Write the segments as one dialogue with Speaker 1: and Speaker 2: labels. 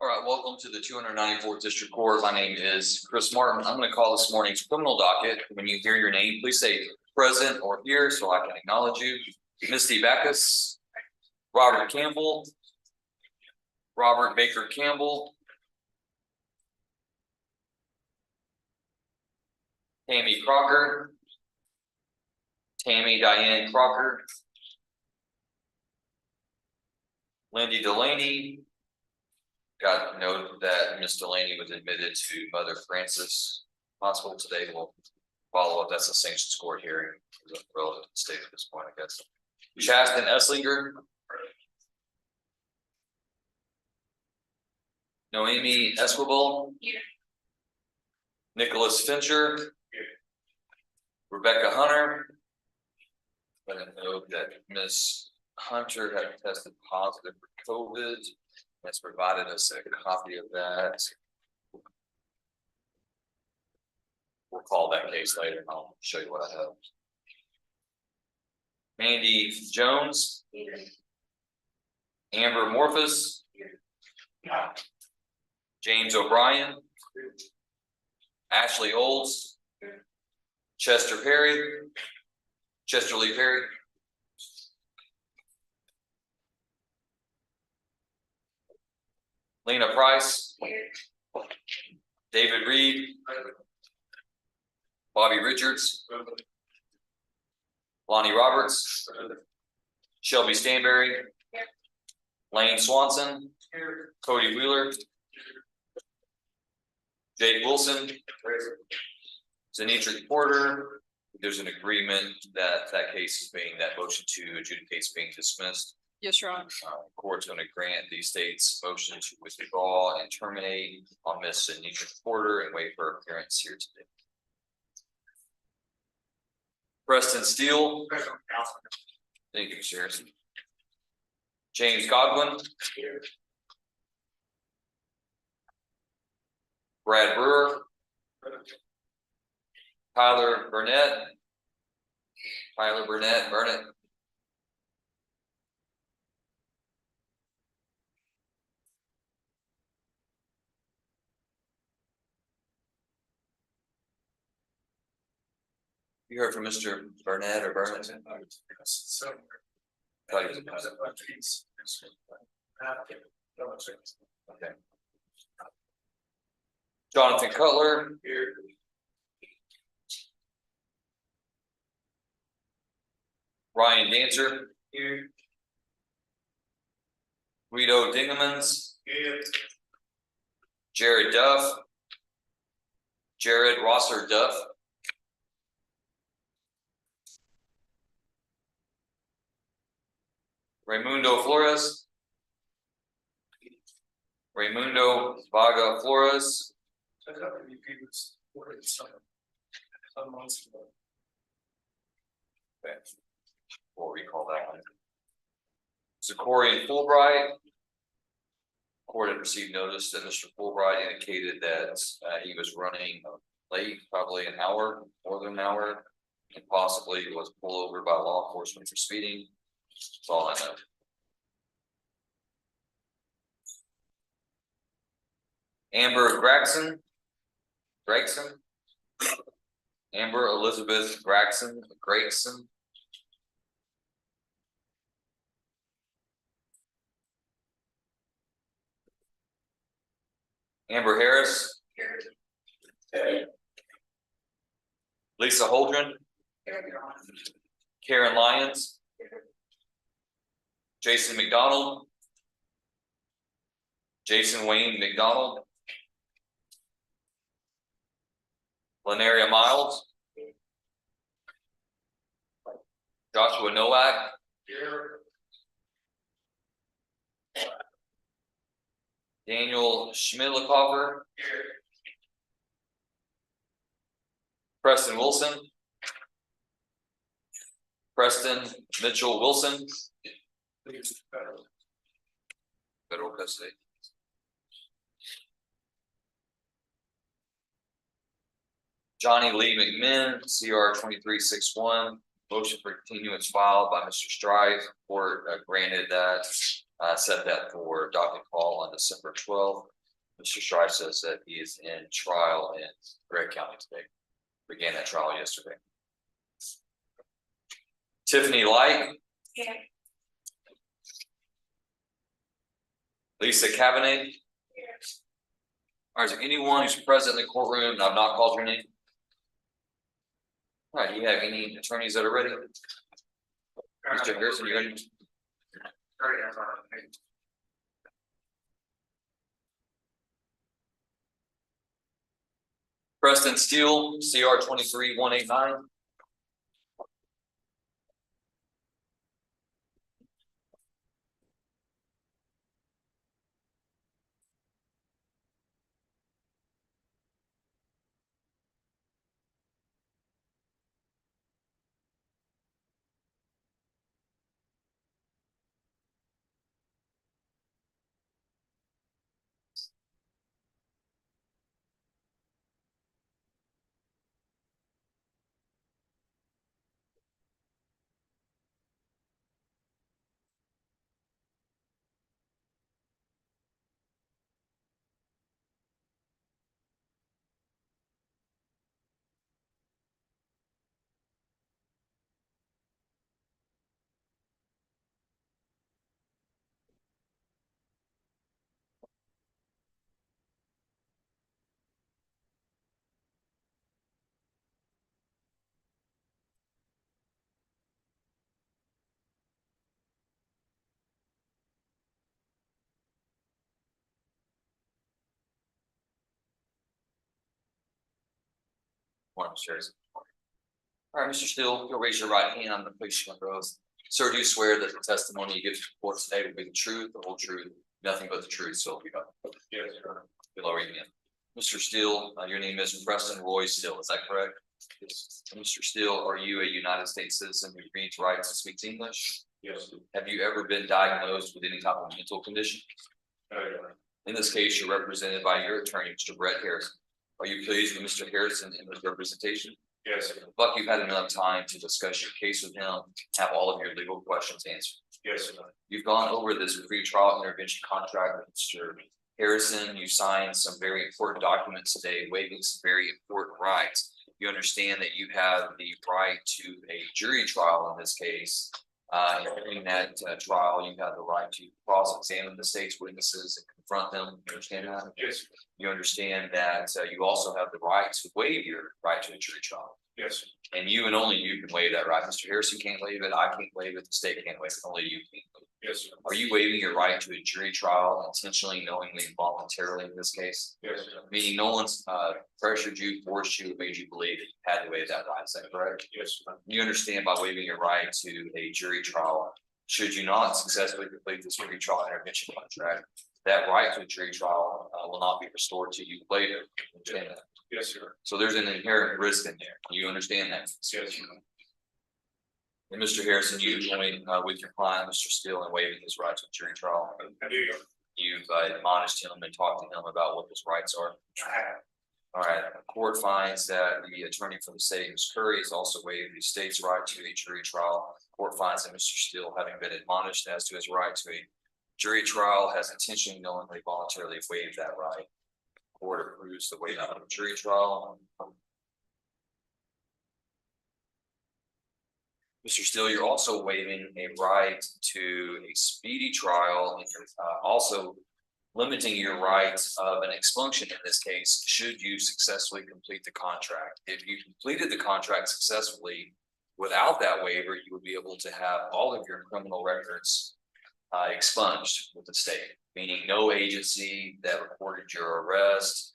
Speaker 1: All right, welcome to the 294th District Court. My name is Chris Martin. I'm going to call this morning's criminal docket. When you hear your name, please say present or here so I can acknowledge you. Misty Backus, Robert Campbell, Robert Baker Campbell, Tammy Crocker, Tammy Diane Crocker, Lindy Delaney. Got a note that Miss Delaney was admitted to Mother Francis Hospital today. We'll follow up. That's a sanctions court hearing. Relevant state at this point, I guess. Chasten Esslinger, Noemi Esquivel, Nicholas Fincher, Rebecca Hunter. But I know that Miss Hunter had tested positive for COVID. Has provided us a copy of that. We'll call that case later and I'll show you what I have. Mandy Jones, Amber Morphus, James O'Brien, Ashley Olds, Chester Lee Perry, Lena Price, David Reed, Bobby Richards, Lonnie Roberts, Shelby Stanberry, Lane Swanson, Cody Wheeler, Jake Wilson, Zanitra Porter. There's an agreement that that case is being, that motion to adjudicate is being dismissed.
Speaker 2: Yes, Your Honor.
Speaker 1: Court's going to grant the state's motion to withdraw and terminate on Miss Zanitra Porter and wait for her appearance here today. Preston Steele. Thank you, Sheriff. James Godwin. Brad Brewer. Tyler Burnett. Burnett. You heard from Mr. Burnett or Burnett? Okay. Jonathan Cutler. Here. Ryan Dancer. Here. Guido Dingemans. Here. Jared Duff. Jared Rosser Duff. Raimundo Flores. Raimundo Vaga Flores. Okay. We'll recall that one. Zachorian Fulbright. Court had received notice that Mr. Fulbright indicated that he was running late, probably an hour, more than an hour, and possibly was pulled over by law enforcement for speeding. That's all I know. Amber Gregson. Amber Elizabeth Gregson. Amber Harris. Lisa Holdren. Karen Lyons. Jason McDonald. Jason Wayne McDonald. Lenaria Miles. Joshua Nowak. Daniel Schmidlikofer. Preston Wilson. Preston Mitchell Wilson. Federal custody. Johnny Lee McMinn, CR 2361, Motion for continuance filed by Mr. Strife, court granted that, set that for docket call on December 12th. Mr. Strife says that he is in trial in Gregg County today. Began that trial yesterday. Tiffany Light.
Speaker 2: Here.
Speaker 1: Lisa Cabinet.
Speaker 2: Here.
Speaker 1: All right, is there anyone who's present in the courtroom and I've not called your name? All right, do you have any attorneys that are ready? Mr. Harrison, you ready? Preston Steele, CR 23189. Morning, Mr. Harrison. All right, Mr. Steele, you'll raise your right hand. I'm going to place you under oath. Sir, do you swear that the testimony you give to the court today will be the truth, the whole truth, nothing but the truth, so help you God? Yes, sir. You'll lower your hand. Mr. Steele, your name is Preston Roy Steele, is that correct? Yes. Mr. Steele, are you a United States citizen who reads, writes, and speaks English? Yes. Have you ever been diagnosed with any type of mental condition? No. In this case, you're represented by your attorney, Mr. Brett Harrison. Are you pleased with Mr. Harrison in his representation? Yes. Buck, you've had enough time to discuss your case with him, have all of your legal questions answered. Yes, sir. You've gone over this pre-trial intervention contract with Mr. Harrison. You signed some very important documents today, waiving some very important rights. You understand that you have the right to a jury trial in this case. In that trial, you have the right to cross-examine the state's witnesses and confront them. You understand that? Yes. You understand that you also have the right to waive your right to a jury trial. Yes. And you and only you can waive that right. Mr. Harrison can't waive it. I can't waive it. The state can't waive it. Only you can. Yes, sir. Are you waiving your right to a jury trial intentionally, knowingly, and voluntarily in this case? Yes, sir. Meaning no one's pressured you, forced you, made you believe that you had to waive that right. Is that correct? Yes, sir. You understand by waiving your right to a jury trial, should you not successfully complete this jury trial intervention contract, that right to a jury trial will not be restored to you later. Understand that? Yes, sir. So there's an inherent risk in there. You understand that? Yes, sir. And Mr. Harrison, you joined with your client, Mr. Steele, in waiving his right to a jury trial. I do. You've admonished him and talked to him about what his rights are. All right. The court finds that the attorney for the state, Ms. Curry, has also waived the state's right to a jury trial. The court finds that Mr. Steele, having been admonished as to his right to a jury trial, has intentionally, knowingly, voluntarily waived that right. The court approves the waiver of a jury trial. Mr. Steele, you're also waiving a right to a speedy trial, and you're also limiting your rights of an expunction in this case, should you successfully complete the contract. If you completed the contract successfully, without that waiver, you would be able to have all of your criminal records expunged with the state, meaning no agency that recorded your arrest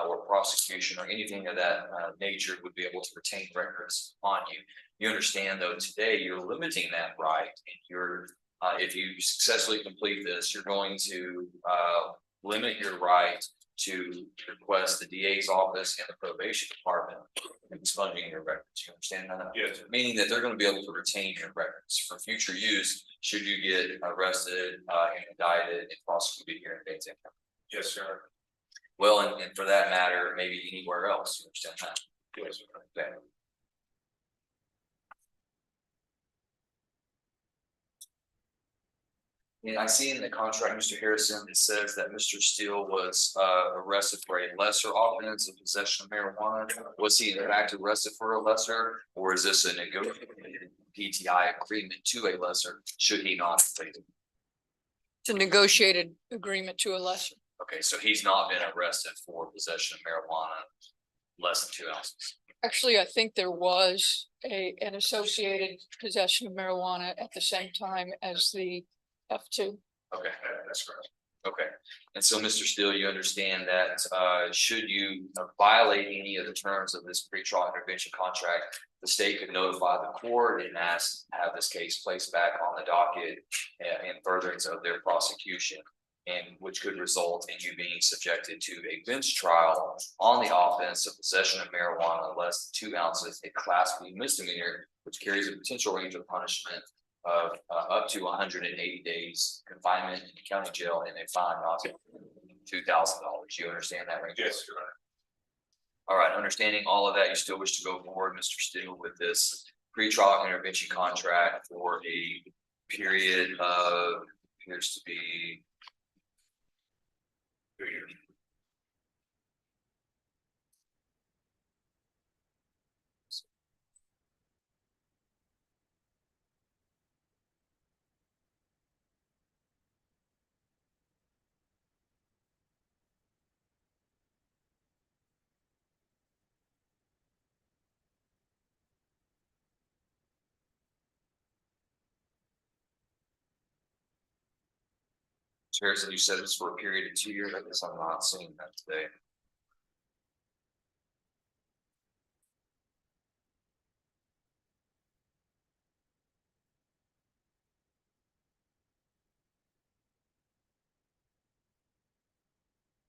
Speaker 1: or prosecution or anything of that nature would be able to retain records on you. You understand, though, today you're limiting that right, and you're if you successfully complete this, you're going to limit your right to request the DA's office and the probation department expunging your records. You understand that? Yes. Meaning that they're going to be able to retain your records for future use should you get arrested and indicted and prosecuted here in Dayton. Yes, sir. Well, and for that matter, maybe anywhere else. You understand that? Yes, sir. Okay. And I see in the contract, Mr. Harrison, it says that Mr. Steele was arrested for a lesser offense of possession of marijuana. Was he in fact arrested for a lesser, or is this a negotiated PTI agreement to a lesser? Should he not have taken?
Speaker 2: It's a negotiated agreement to a lesser.
Speaker 1: Okay, so he's not been arrested for possession of marijuana less than 2 ounces.
Speaker 2: Actually, I think there was an associated possession of marijuana at the same time as the F2.
Speaker 1: Okay, that's correct. Okay, and so Mr. Steele, you understand that should you violate any of the terms of this pretrial intervention contract, the state could notify the court and ask to have this case placed back on the docket in furtherance of their prosecution, and which could result in you being subjected to a bench trial on the offense of possession of marijuana less than 2 ounces, a Class B misdemeanor, which carries a potential range of punishment of up to 180 days confinement in the county jail and a fine of $2,000. You understand that, right?
Speaker 3: Yes, you're right.
Speaker 1: All right, understanding all of that, you still wish to go forward, Mr. Steele, with this pretrial intervention contract for a period of, appears to be 2 years. Harrison, you said this for a period of 2 years. I guess I'm not seeing that today.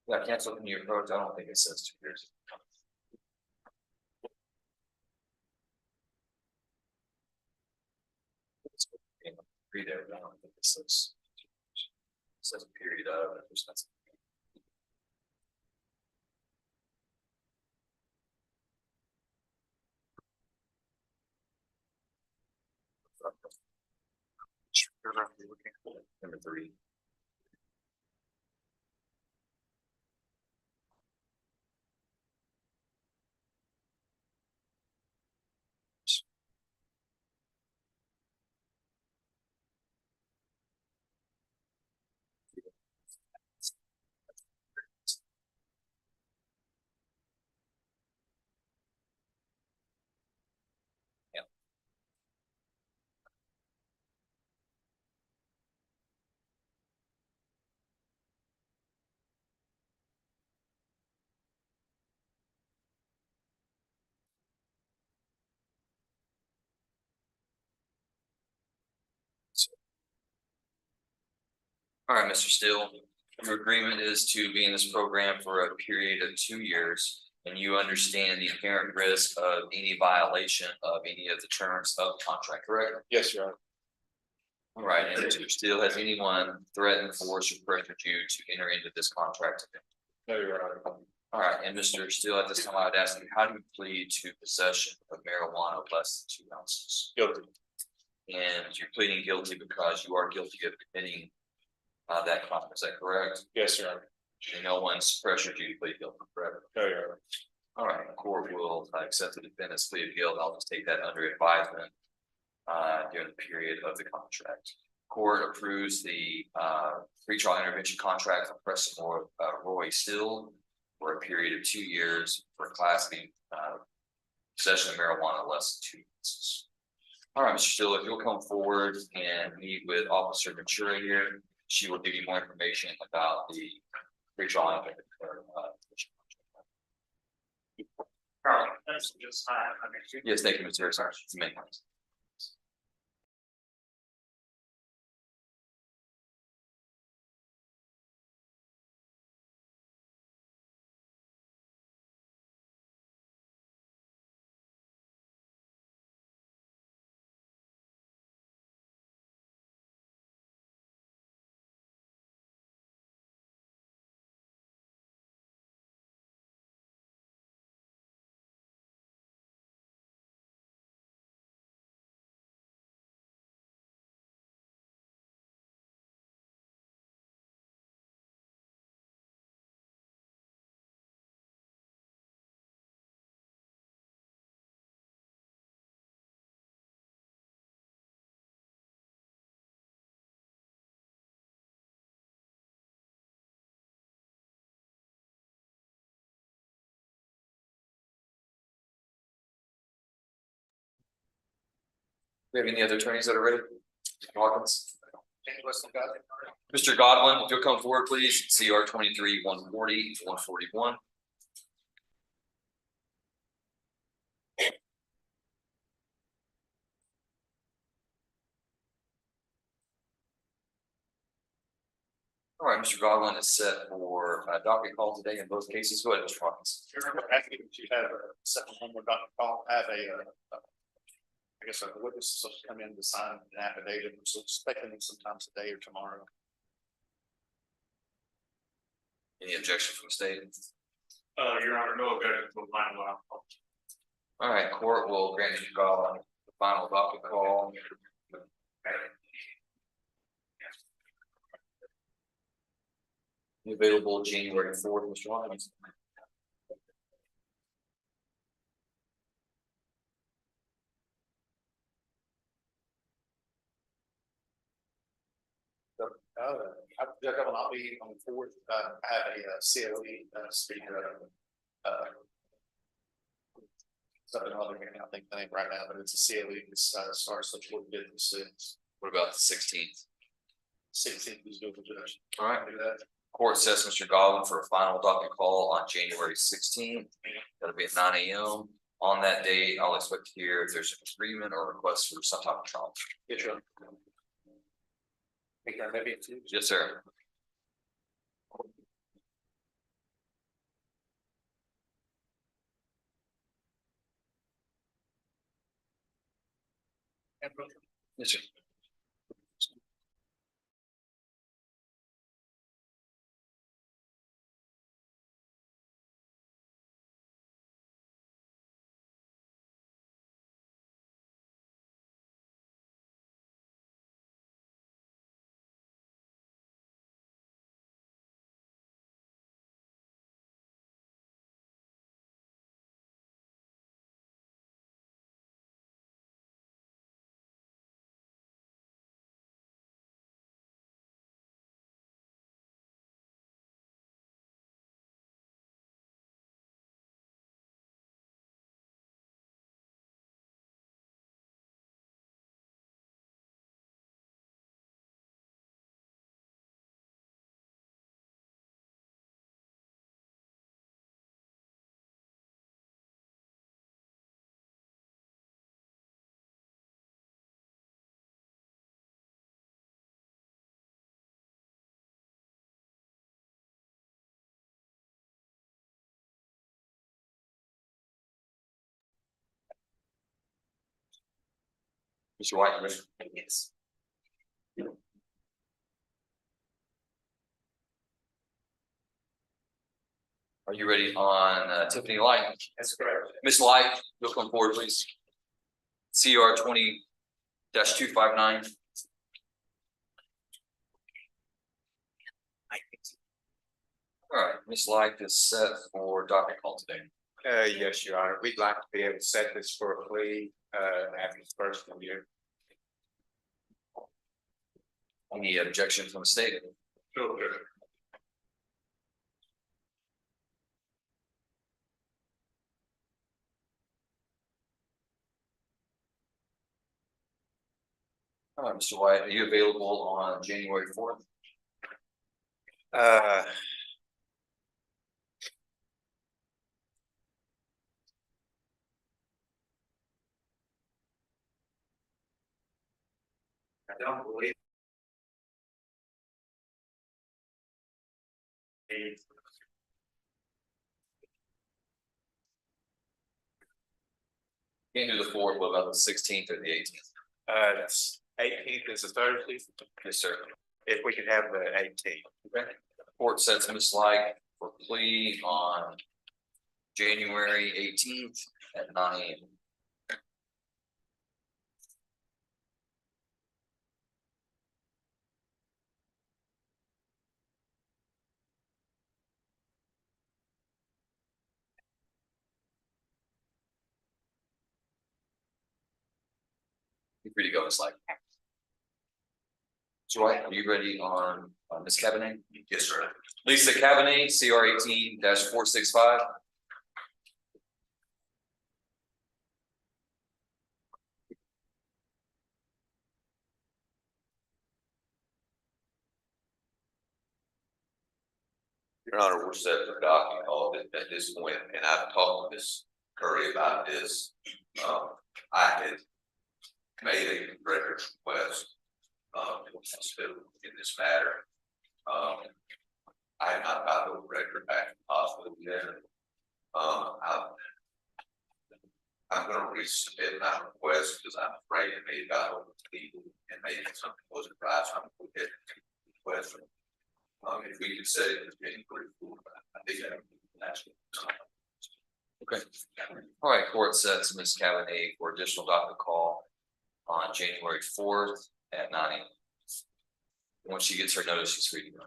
Speaker 1: Yeah, cancel the new approach. I don't think it says 2 years. Read it. I don't think it says. It says a period of. Number 3. Yeah. All right, Mr. Steele, your agreement is to be in this program for a period of 2 years, and you understand the inherent risk of any violation of any of the terms of the contract, correct?
Speaker 3: Yes, you're right.
Speaker 1: All right, and Mr. Steele, has anyone threatened, forced, or pressured you to enter into this contract?
Speaker 3: No, you're right.
Speaker 1: All right, and Mr. Steele, at this time, I would ask you, how do you plead to possession of marijuana less than 2 ounces?
Speaker 3: Guilty.
Speaker 1: And you're pleading guilty because you are guilty of committing that crime, is that correct?
Speaker 3: Yes, you're right.
Speaker 1: And no one's pressured you to plead guilty, correct?
Speaker 3: No, you're right.
Speaker 1: All right, the court will accept the defendant's plea of guilt. I'll just take that under advisement during the period of the contract. Court approves the pretrial intervention contract for Preston Roy Steele for a period of 2 years for Class B possession of marijuana less than 2 ounces. All right, Mr. Steele, if you'll come forward and meet with Officer Ventura here, she will give you more information about the pretrial intervention.
Speaker 4: Carl, that's just,
Speaker 1: Yes, thank you, Mr. Harrison. You may. We have any other attorneys that are ready? Mr. Hawkins? Mr. Godwin, if you'll come forward, please. CR 23-140, 141. All right, Mr. Godwin is set for a docket call today in both cases. Go ahead, Mr. Hawkins.
Speaker 4: After you have a second one, we're going to call, have I guess a witness supposed to come in to sign an affidavit, so expecting it sometimes today or tomorrow.
Speaker 1: Any objection from the state?
Speaker 4: Your Honor, no objection to the final outcome.
Speaker 1: All right, court will grant Mr. Godwin the final docket call. Available January 4th, Mr. Hawkins.
Speaker 4: Judge, I'll be on the fourth, I have a COE speaker. Something other than I think the name right now, but it's a COE, it's starts at 4 business.
Speaker 1: What about the 16th?
Speaker 4: 16th is good for judge.
Speaker 1: All right.
Speaker 4: Do that.
Speaker 1: Court sets Mr. Godwin for a final docket call on January 16th. That'll be at 9 a.m. On that date, I'll expect to hear if there's an agreement or request for some type of trial.
Speaker 4: Get your. Think that maybe it's you.
Speaker 1: Yes, sir. Yes, sir. Mr. White, you ready? Yes. Are you ready on Tiffany Light?
Speaker 4: That's correct.
Speaker 1: Miss Light, you'll come forward, please. CR 20-259. All right, Miss Light is set for docket call today.
Speaker 3: Yes, Your Honor, we'd like to be able to set this for a plea, after his first year.
Speaker 1: Any objection from the state?
Speaker 4: Sure.
Speaker 1: All right, Mr. White, are you available on January 4th?
Speaker 4: I don't believe.
Speaker 1: Can't do the 4th, what about the 16th or the 18th?
Speaker 3: That's 18th is a Thursday,
Speaker 1: Yes, sir.
Speaker 3: if we could have the 18th.
Speaker 1: Okay. Court sets Miss Light for plea on January 18th at 9 a.m. You're free to go, Miss Light. So, White, are you ready on Miss Cabernet? Yes, sir. Lisa Cabernet, CR 18-465. Your Honor, we're set for docket call at this point, and I've talked to Ms. Curry about this. I had made a records request, in this matter. I have not got the record back to the hospital yet. I'm gonna resubmit my request because I'm afraid it may have got over to people and maybe something wasn't right, so I'm gonna get the question. If we could say it was being pretty cool, I think that's. Okay. All right, court sets Ms. Cavanagh for additional docket call on January 4th at 9 a.m. Once she gets her notice, she's free to go.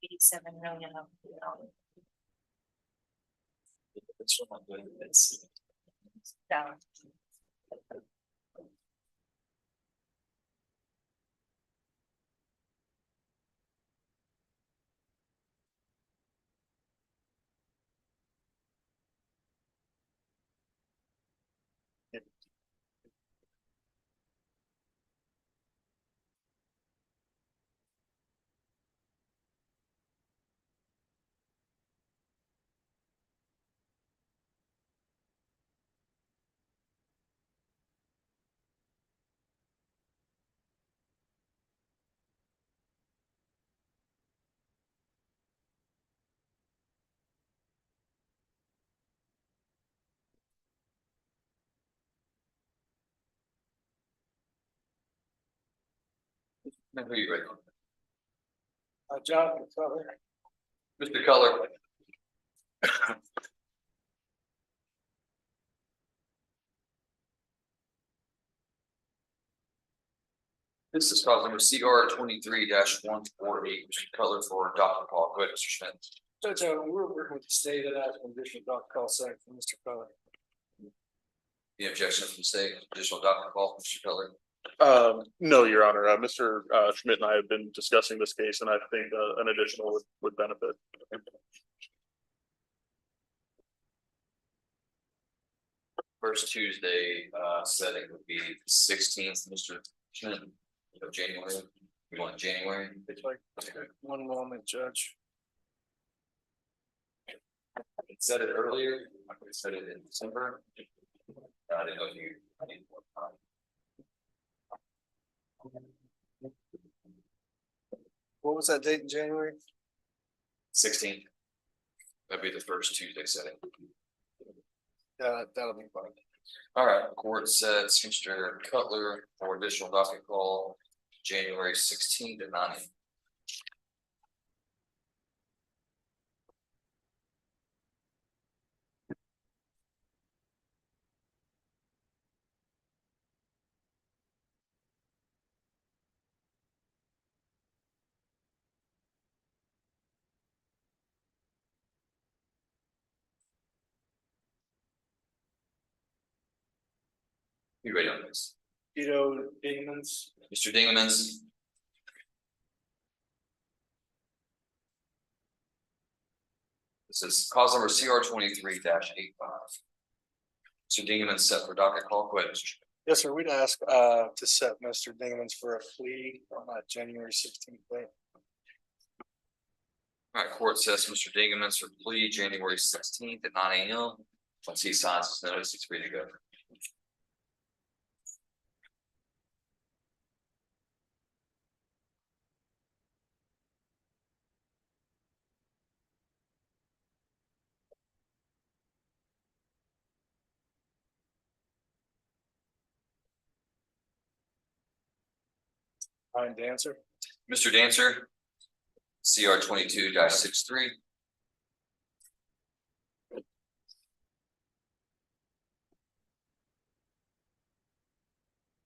Speaker 5: $87 million of, down.
Speaker 1: Who are you ready?
Speaker 4: Jonathan Cutler.
Speaker 1: Mr. Cutler. This is cause number CR 23-148, Mr. Cutler for Dr. Paul. Go ahead, Mr. Schmidt.
Speaker 6: Judge, we're working with the state of that condition, Dr. Call second from Mr. Keller.
Speaker 1: Any objections from the state, additional Dr. Paul, Mr. Cutler?
Speaker 7: No, Your Honor, Mr. Schmidt and I have been discussing this case and I think an additional would benefit.
Speaker 1: First Tuesday, setting would be the 16th, Mr. Schmidt, of January. You want January?
Speaker 6: It's like, one moment, Judge.
Speaker 1: Set it earlier, I could set it in December. I didn't know if you, I need more time.
Speaker 6: What was that date in January?
Speaker 1: 16th. That'd be the first Tuesday setting.
Speaker 6: Yeah, that'll be fine.
Speaker 1: All right, court sets Mr. Cutler for additional docket call, January 16th at 9 a.m. You ready on this?
Speaker 6: Dingman's.
Speaker 1: Mr. Dingemans. This is cause number CR 23-85. Mr. Dingemans set for docket call. Go ahead, Mr. Schmidt.
Speaker 6: Yes, sir. We'd ask to set Mr. Dingman's for a plea on that January 16th date.
Speaker 1: All right, court sets Mr. Dingemans for plea January 16th at 9 a.m. Once he signs his notice, he's free to go.
Speaker 6: Ryan Dancer.
Speaker 1: Mr. Dancer. CR 22-63.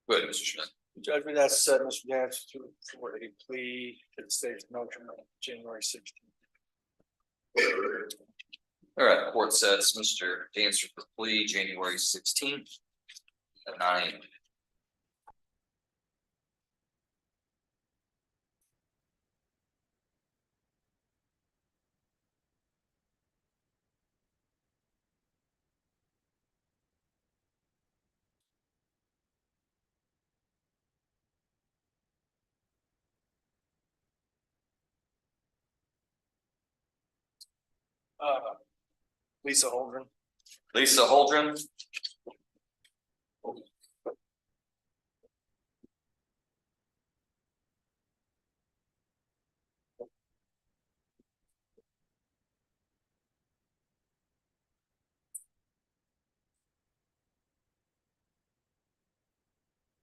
Speaker 1: Go ahead, Mr. Schmidt.
Speaker 6: Judge, we'd ask to set Mr. Dancer for a plea to the state's motion on January 16th.
Speaker 1: All right, court sets Mr. Dancer for plea January 16th at 9 a.m.
Speaker 6: Lisa Holdren.
Speaker 1: Lisa Holdren.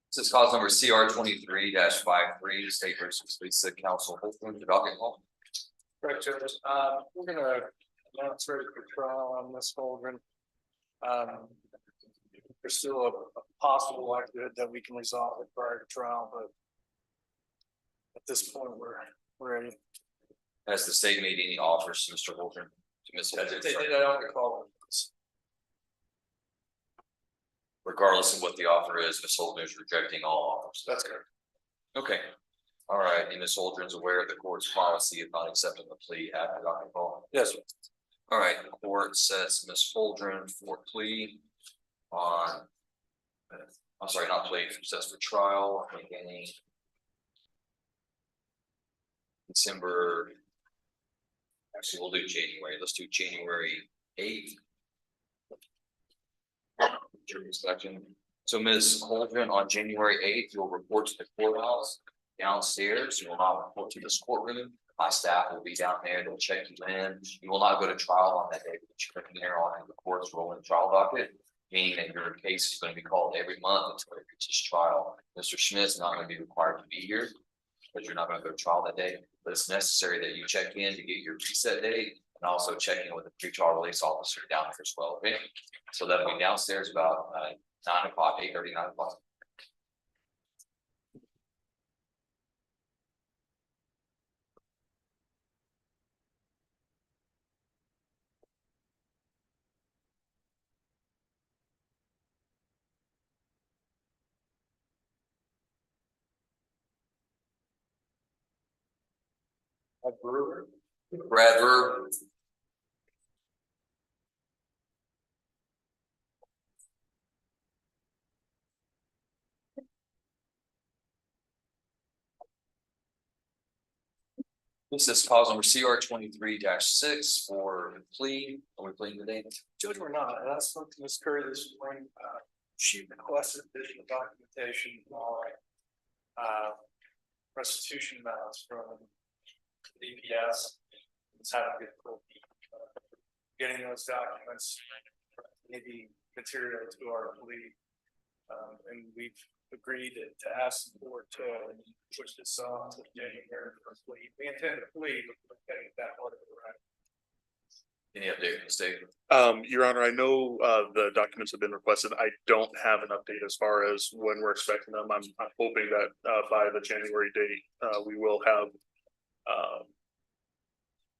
Speaker 1: This is cause number CR 23-53, State versus Lisa Council Holdren, the docket call.
Speaker 6: Correct, Judge. We're gonna announce ready for trial on Miss Holdren. There's still a possible likelihood that we can resolve it prior to trial, but at this point, we're ready.
Speaker 1: Has the state made any offers to Mr. Holdren to Ms. Hedges?
Speaker 6: They did, I don't recall.
Speaker 1: Regardless of what the offer is, Ms. Holdren is rejecting all offers.
Speaker 6: That's correct.
Speaker 1: Okay. All right, and Ms. Holdren's aware of the court's policy of not accepting the plea after docket call.
Speaker 6: Yes, sir.
Speaker 1: All right, the court sets Ms. Holdren for plea on. I'm sorry, not plea, sets for trial beginning December. Actually, we'll do January. Let's do January 8th. Jury inspection. So Ms. Holdren, on January 8th, you'll report to the courthouse downstairs. You will not report to this courtroom. My staff will be down there. They'll check you in. You will not go to trial on that day, but you're in there on the court's rolling trial docket, meaning that your case is going to be called every month until it reaches trial. Mr. Schmidt's not going to be required to be here. because you're not gonna go to trial that day. But it's necessary that you check in to get your reset date and also check in with the pretrial release officer down there as well, okay? So that'll be downstairs about 9 o'clock, 8:30, 9 o'clock. Brad Brewer. This is cause number CR 23-6 for plea. Are we pleading today?
Speaker 6: Judge, we're not, and I spoke to Ms. Curry this morning, she requested additional documentation on. Restitution amounts from DPS. It's how to get getting those documents, maybe material to our plea. And we've agreed to ask the board to push this on to January for plea. We intend to plead, but we're getting that part of it right.
Speaker 1: Any update from the state?
Speaker 7: Your Honor, I know the documents have been requested. I don't have an update as far as when we're expecting them. I'm hoping that by the January date, we will have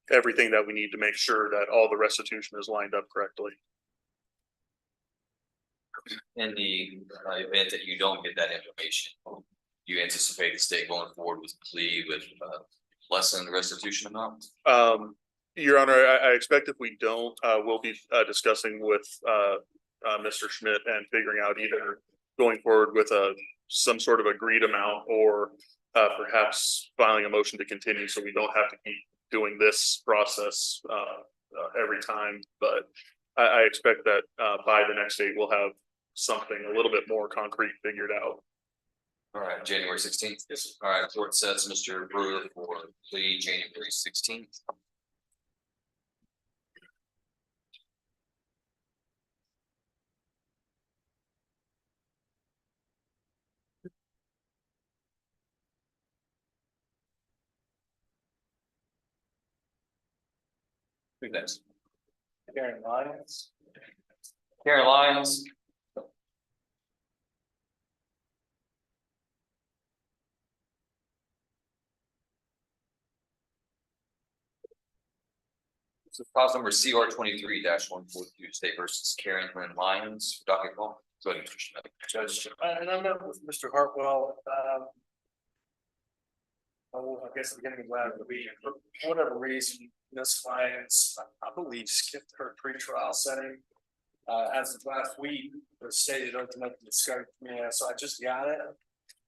Speaker 7: everything that we need to make sure that all the restitution is lined up correctly.
Speaker 1: In the event that you don't get that information, you anticipate the state going forward with plea with less than the restitution amount?
Speaker 7: Your Honor, I expect if we don't, we'll be discussing with Mr. Schmidt and figuring out either going forward with some sort of agreed amount or perhaps filing a motion to continue so we don't have to keep doing this process every time. But I expect that by the next date, we'll have something a little bit more concrete figured out.
Speaker 1: All right, January 16th.
Speaker 6: Yes.
Speaker 1: All right, court sets Mr. Brewer for plea January 16th. Who's next?
Speaker 6: Karen Lyons.
Speaker 1: Karen Lyons. So file number CR 23-142, state versus Karen Lynn Lyons, docket call. Go ahead, Mr. Schmidt.
Speaker 6: Judge, and I met with Mr. Hartwell, I guess at the beginning of last week, for whatever reason, Ms. Lyons, I believe, skipped her pretrial setting. As of last week, the state had opened up the discovery committee, so I just got it.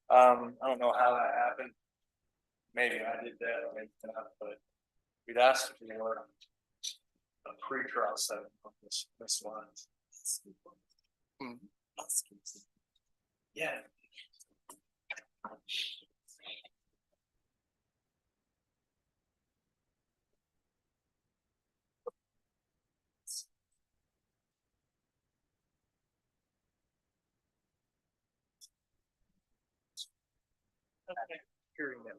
Speaker 6: I don't know how that happened. Maybe I did that, maybe not, but we'd asked for a pretrial setting on Ms. Lyons. Yeah. Hearing that.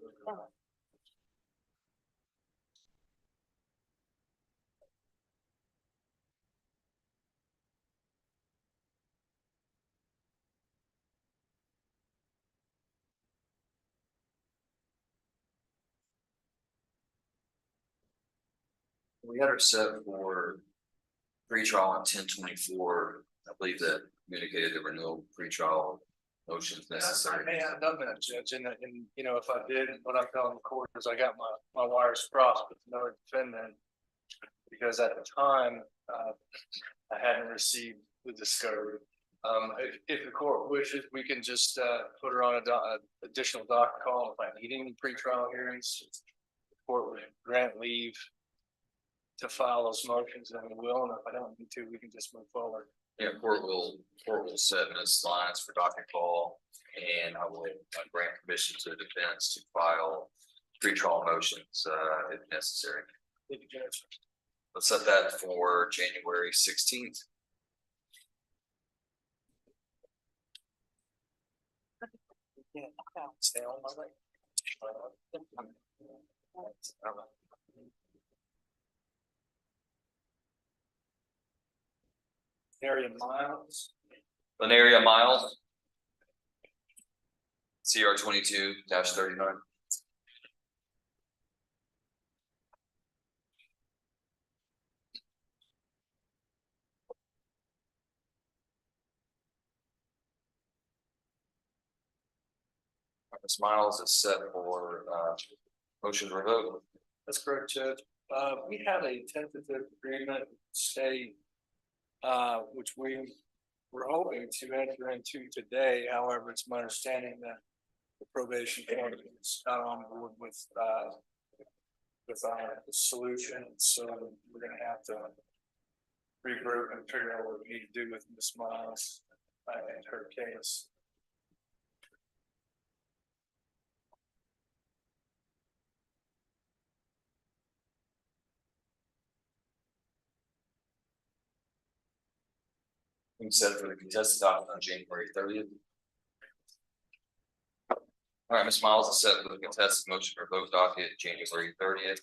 Speaker 1: We had her set for pretrial on 10/24. I believe that communicated there were no pretrial motions
Speaker 6: I
Speaker 1: necessary.
Speaker 6: may have done that, Judge, and you know, if I did, what I'm telling the court is I got my wires crossed with another defendant. Because at the time, I hadn't received the discovery. If the court wishes, we can just put her on a additional docket call if I need any pretrial hearings. The court would grant leave to file those motions, and we will, and if I don't need to, we can just move forward.
Speaker 1: Yeah, court will set Ms. Lyons for docket call, and I will grant permission to the defense to file pretrial motions if necessary.
Speaker 6: Thank you, Judge.
Speaker 1: Let's set that for January 16th.
Speaker 6: Yeah, stay on my way. Area Miles,
Speaker 1: Lanaria Miles. CR 22-39. Ms. Miles is set for motion to revoke.
Speaker 6: that's correct, Judge. We had a tentative agreement stay. Which we were hoping to enter into today, however, it's my understanding that the probation court is not on board with our solution, so we're gonna have to regroup and figure out what we need to do with Ms. Miles and her case.
Speaker 1: We set for the contested docket on January 30th. All right, Ms. Miles is set for the contested motion to revoke docket January 30th.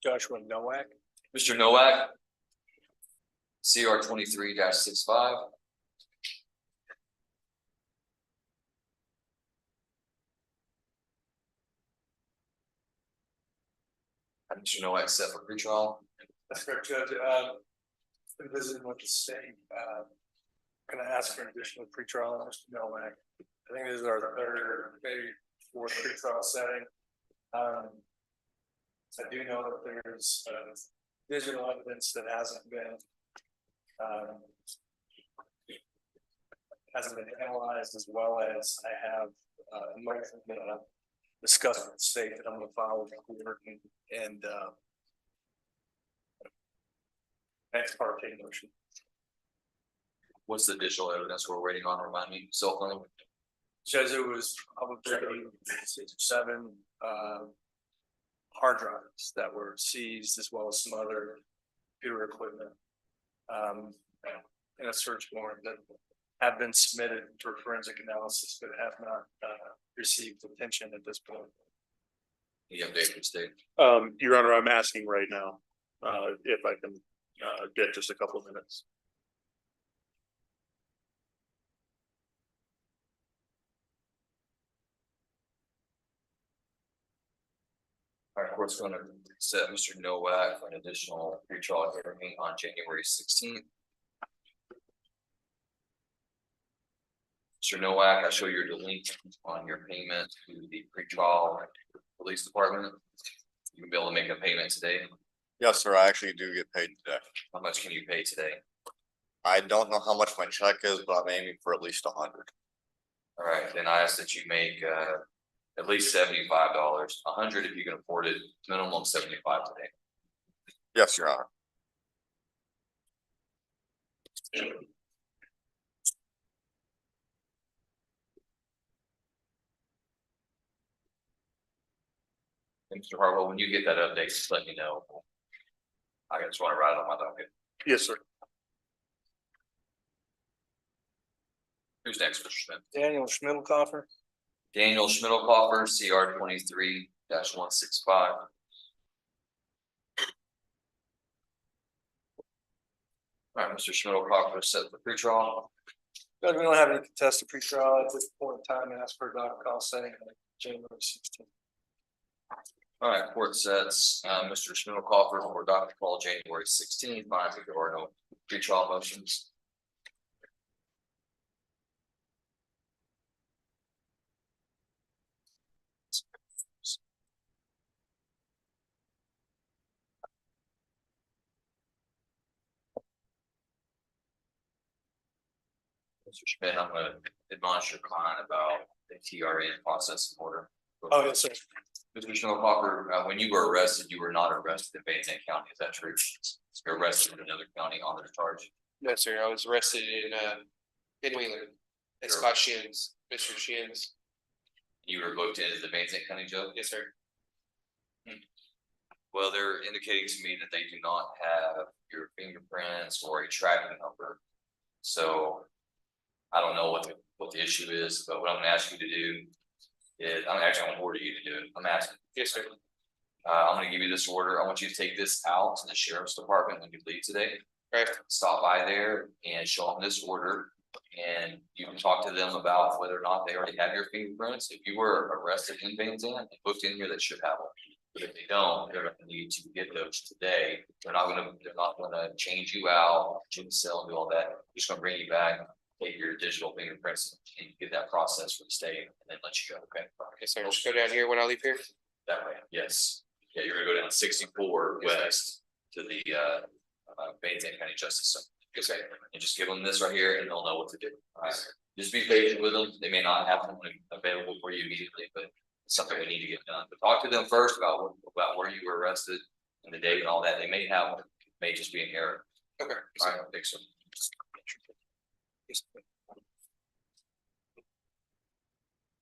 Speaker 6: Joshua Nowak,
Speaker 1: Mr. Nowak. CR 23-65. Mr. Nowak set for pretrial.
Speaker 6: that's correct, Judge. Been visiting with the state, gonna ask for an additional pretrial on Mr. Nowak. I think this is our third, maybe fourth pretrial setting. I do know that there's digital evidence that hasn't been analyzed, as well as I have a motion that discussed with the state that I'm gonna file with the court and ex parte motion.
Speaker 1: What's the digital evidence we're waiting on? Remind me, cell phone.
Speaker 6: Says it was probably 6 or 7 hard drives that were seized, as well as some other computer equipment. In a search warrant that have been submitted for forensic analysis, but have not received attention at this point.
Speaker 1: The update from state.
Speaker 7: Your Honor, I'm asking right now, if I can, get just a couple of minutes.
Speaker 1: All right, court's going to set Mr. Nowak for an additional pretrial hearing on January 16th. Mr. Nowak, I show your delinquent on your payment to the pretrial police department. You can be able to make a payment today.
Speaker 8: Yes, sir, I actually do get paid today.
Speaker 1: How much can you pay today?
Speaker 8: I don't know how much my check is, but I'm aiming for at least 100.
Speaker 1: All right, then I ask that you make at least $75, 100 if you can afford it, minimum 75 today.
Speaker 8: Yes, Your Honor.
Speaker 1: And Mr. Harwell, when you get that update, just let me know. I just want to write it on my docket.
Speaker 7: Yes, sir.
Speaker 1: Who's next, Mr. Smith?
Speaker 6: Daniel Schmidlkoffer.
Speaker 1: Daniel Schmidlkoffer, CR 23-165. All right, Mr. Schmidlkoffer set for pretrial.
Speaker 6: Judge, we don't have any contested pretrial at this point in time, as per Docket call setting on January 16th.
Speaker 1: All right, court sets Mr. Schmidlkoffer for docket call January 16th. I think there are no pretrial motions. Mr. Schmidt, I'm gonna admonish your client about the TRN process and order.
Speaker 6: Oh, yes, sir.
Speaker 1: Mr. Schnellbacher, when you were arrested, you were not arrested in Van Zandt County, is that true? You were arrested in another county on this charge.
Speaker 9: No, sir, I was arrested in Wheeler. It's
Speaker 1: Sure.
Speaker 9: Scott Shins, Mr. Shins.
Speaker 1: You were booked into the Van Zandt County jail?
Speaker 9: Yes, sir.
Speaker 1: Well, they're indicating to me that they do not have your fingerprints or a tracking number. So I don't know what the issue is, but what I'm gonna ask you to do is, I'm gonna order you to do it. I'm asking.
Speaker 9: Yes, sir.
Speaker 1: I'm gonna give you this order. I want you to take this out to the sheriff's department when you leave today.
Speaker 9: Right.
Speaker 1: Stop by there and show them this order. And you can talk to them about whether or not they already have your fingerprints. If you were arrested in Van Zandt and booked in here, they should have them. But if they don't, they're gonna need to get those today. They're not gonna change you out, gym cell and do all that. They're just gonna bring you back, take your digital fingerprints and get that process for the state and then let you go, okay?
Speaker 9: Yes, sir. Just go down here when I leave here.
Speaker 1: That way, yes. Yeah, you're gonna go down 64 west to the Van Zandt County Justice Center.
Speaker 9: Yes, sir.
Speaker 1: And just give them this right here and they'll know what to do. Alright, just be patient with them. They may not have them available for you immediately, but it's something we need to get done. But talk to them first about where you were arrested and the date and all that. They may have one, may just be an error.
Speaker 9: Okay.
Speaker 1: Alright, I think so.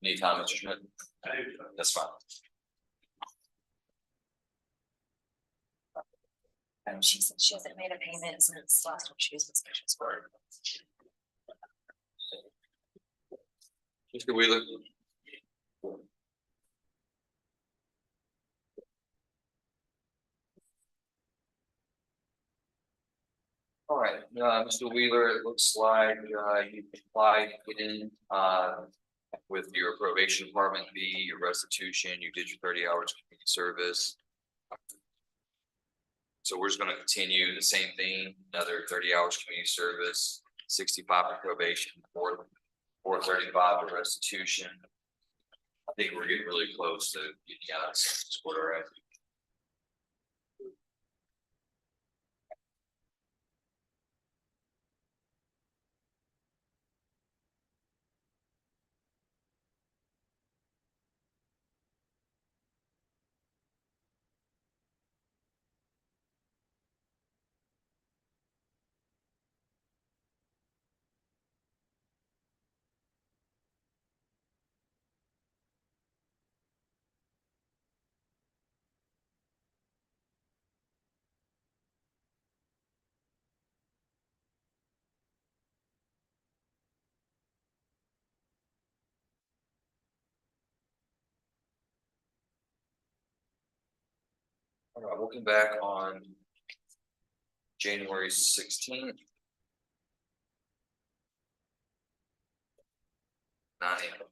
Speaker 1: Need time, Mr. Schmidt? That's fine.
Speaker 5: She said she hasn't made a payment since last time she was inspections for.
Speaker 1: Mr. Wheeler? All right, Mr. Wheeler, it looks like you applied in with your probation department fee, your restitution, you did your 30 hours community service. So we're just gonna continue the same thing, another 30 hours community service, 65 for probation, 435 for restitution. I think we're getting really close to getting out of this quarter, right? All right, looking back on January 16th. 9 a.m.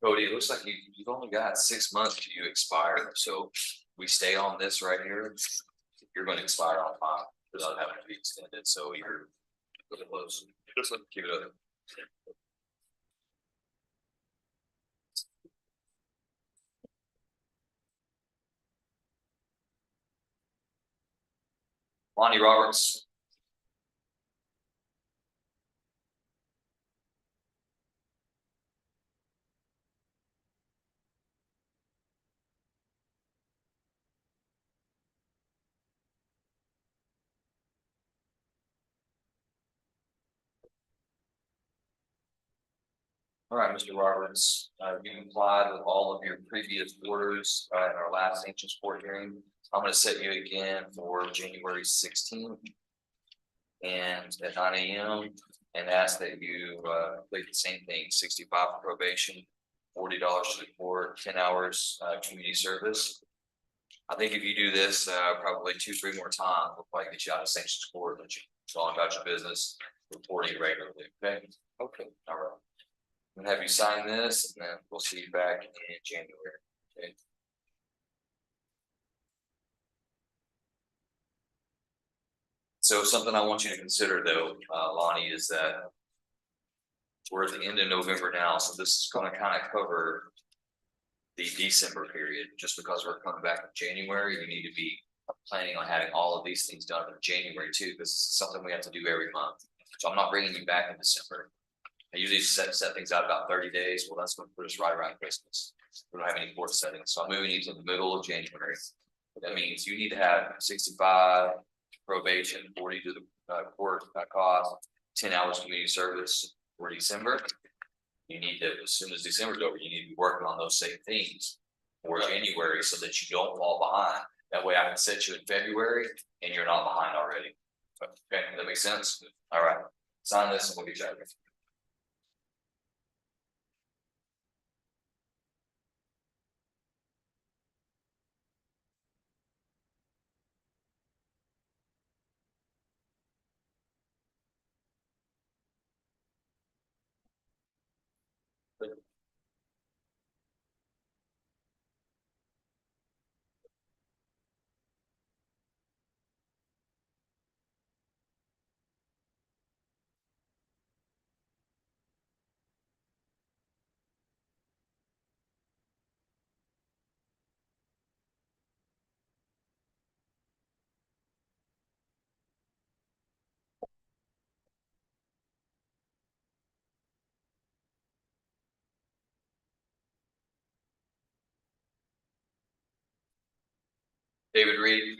Speaker 1: Cody, it looks like you've only got 6 months till you expire, so we stay on this right here. You're gonna expire on 5 without having to be extended, so you're really close. Just keep it up. Lonnie Roberts. All right, Mr. Roberts, you complied with all of your previous orders in our last ancient court hearing. I'm gonna set you again for January 16th. And at 9 a.m. and ask that you complete the same thing, 65 for probation, $40 to the court, 10 hours community service. I think if you do this probably 2-3 more times, we'll probably get you out of sanctions court, let you go on about your business, reporting regularly, okay? Okay, all right. I'm gonna have you sign this and then we'll see you back in January. Okay. So something I want you to consider though, Lonnie, is that we're at the end of November now, so this is gonna kind of cover the December period, just because we're coming back in January, you need to be planning on having all of these things done in January too, because it's something we have to do every month. So I'm not bringing you back in December. I usually set things out about 30 days. Well, that's going to put us right around Christmas. We don't have any court settings, so I'm moving you to the middle of January. That means you need to have 65 probation, 40 to the court cost, 10 hours community service for December. You need to, as soon as December's over, you need to be working on those same things for January so that you don't fall behind. That way I can set you in February and you're not behind already. Okay, that makes sense? All right, sign this and we'll get you out of here. David Reed.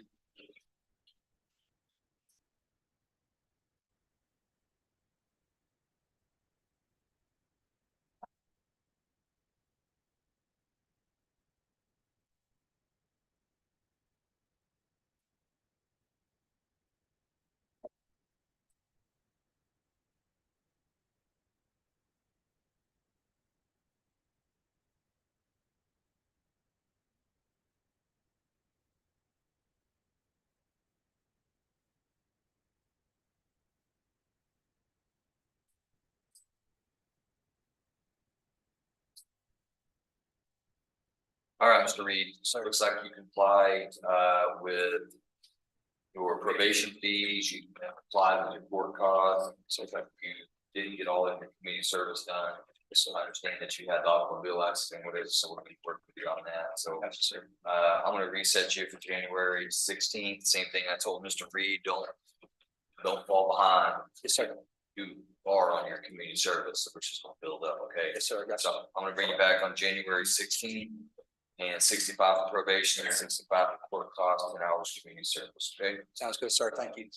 Speaker 1: All right, Mr. Reed, so it looks like you complied with your probation fees, you complied with your court costs, so if you didn't get all of your community service done. So I understand that you had the automobile accident, what is, so we'll be working with you on that, so. I'm gonna reset you for January 16th, same thing I told Mr. Reed, don't fall behind. Yes, sir. You are on your community service, which is gonna build up, okay? Yes, sir. So I'm gonna bring you back on January 16th. And 65 for probation and 65 for court costs and hours community service, okay?
Speaker 6: Sounds good, sir. Thank you.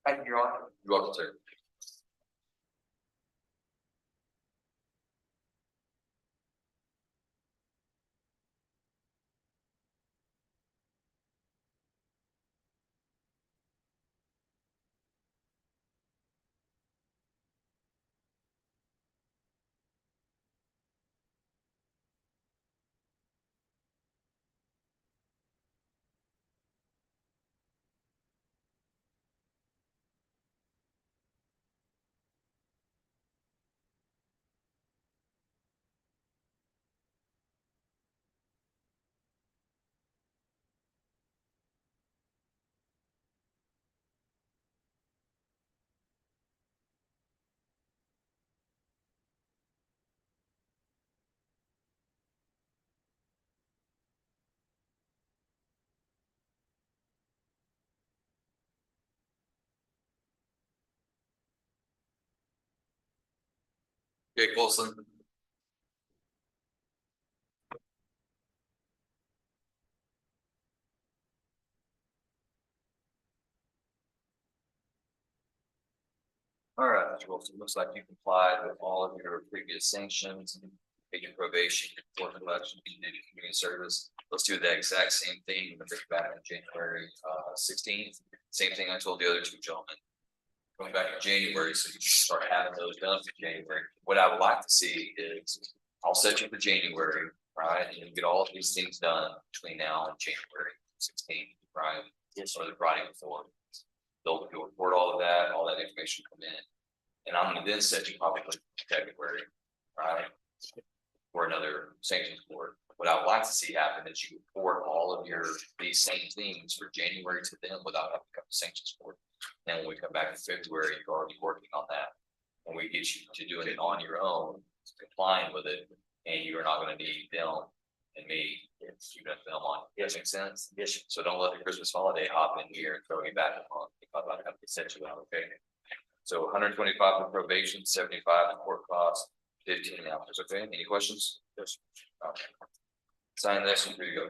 Speaker 1: Thank you, Your Honor. You're welcome, sir. Okay, Colson. All right, Mr. Wilson, looks like you complied with all of your previous sanctions. Take your probation, your court election, you did your community service. Let's do the exact same thing, but back in January 16th. Same thing I told the other two gentlemen. Going back in January, so you can start having those done for January. What I would like to see is, I'll set you for January, right? And you get all of these things done between now and January 16th, right? Yes. Or the Friday before. They'll report all of that, all that information come in. And I'm gonna then set you probably for February, right? For another sanctions board. What I would like to see happen is you report all of these same things for January to them without having to come to sanctions board. Then when we come back in February, you're already working on that. And we get you to doing it on your own, complying with it, and you're not gonna need them and me. You're gonna film on. Does that make sense? Yes. So don't let the Christmas holiday hop in here and throw you back on. About having to set you out, okay? So 125 for probation, 75 in court costs, 15 hours, okay? Any questions? Yes. Okay. Sign this and here you go.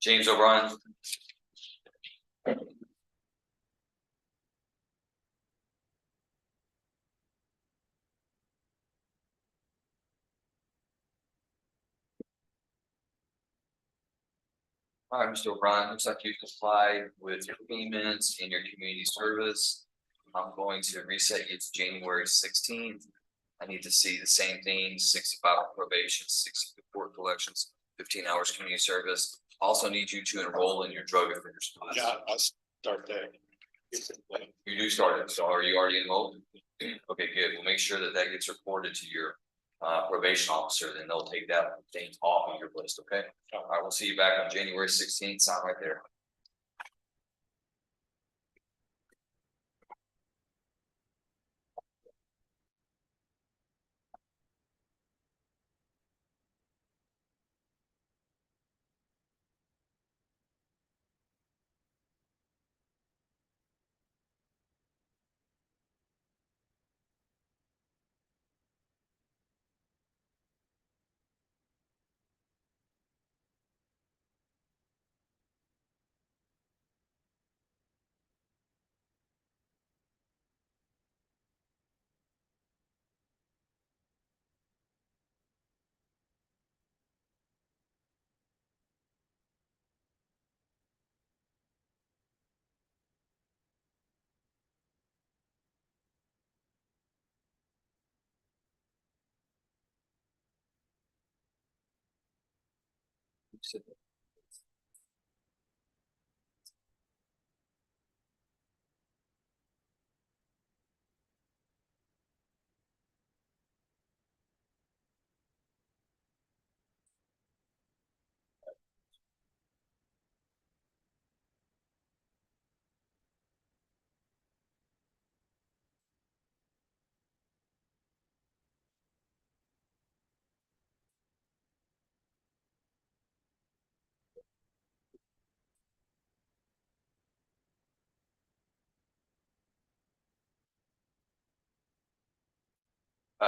Speaker 1: James O'Brien. All right, Mr. O'Brien, looks like you complied with your payments and your community service. I'm going to reset you to January 16th. I need to see the same thing, 65 for probation, 60 for court collections, 15 hours community service. Also need you to enroll in your drug offenders class.
Speaker 4: Yeah, I'll start there.
Speaker 1: You do start it, so are you already enrolled? Okay, good. We'll make sure that that gets reported to your probation officer, then they'll take that thing off of your list, okay? All right, we'll see you back on January 16th, sign right there.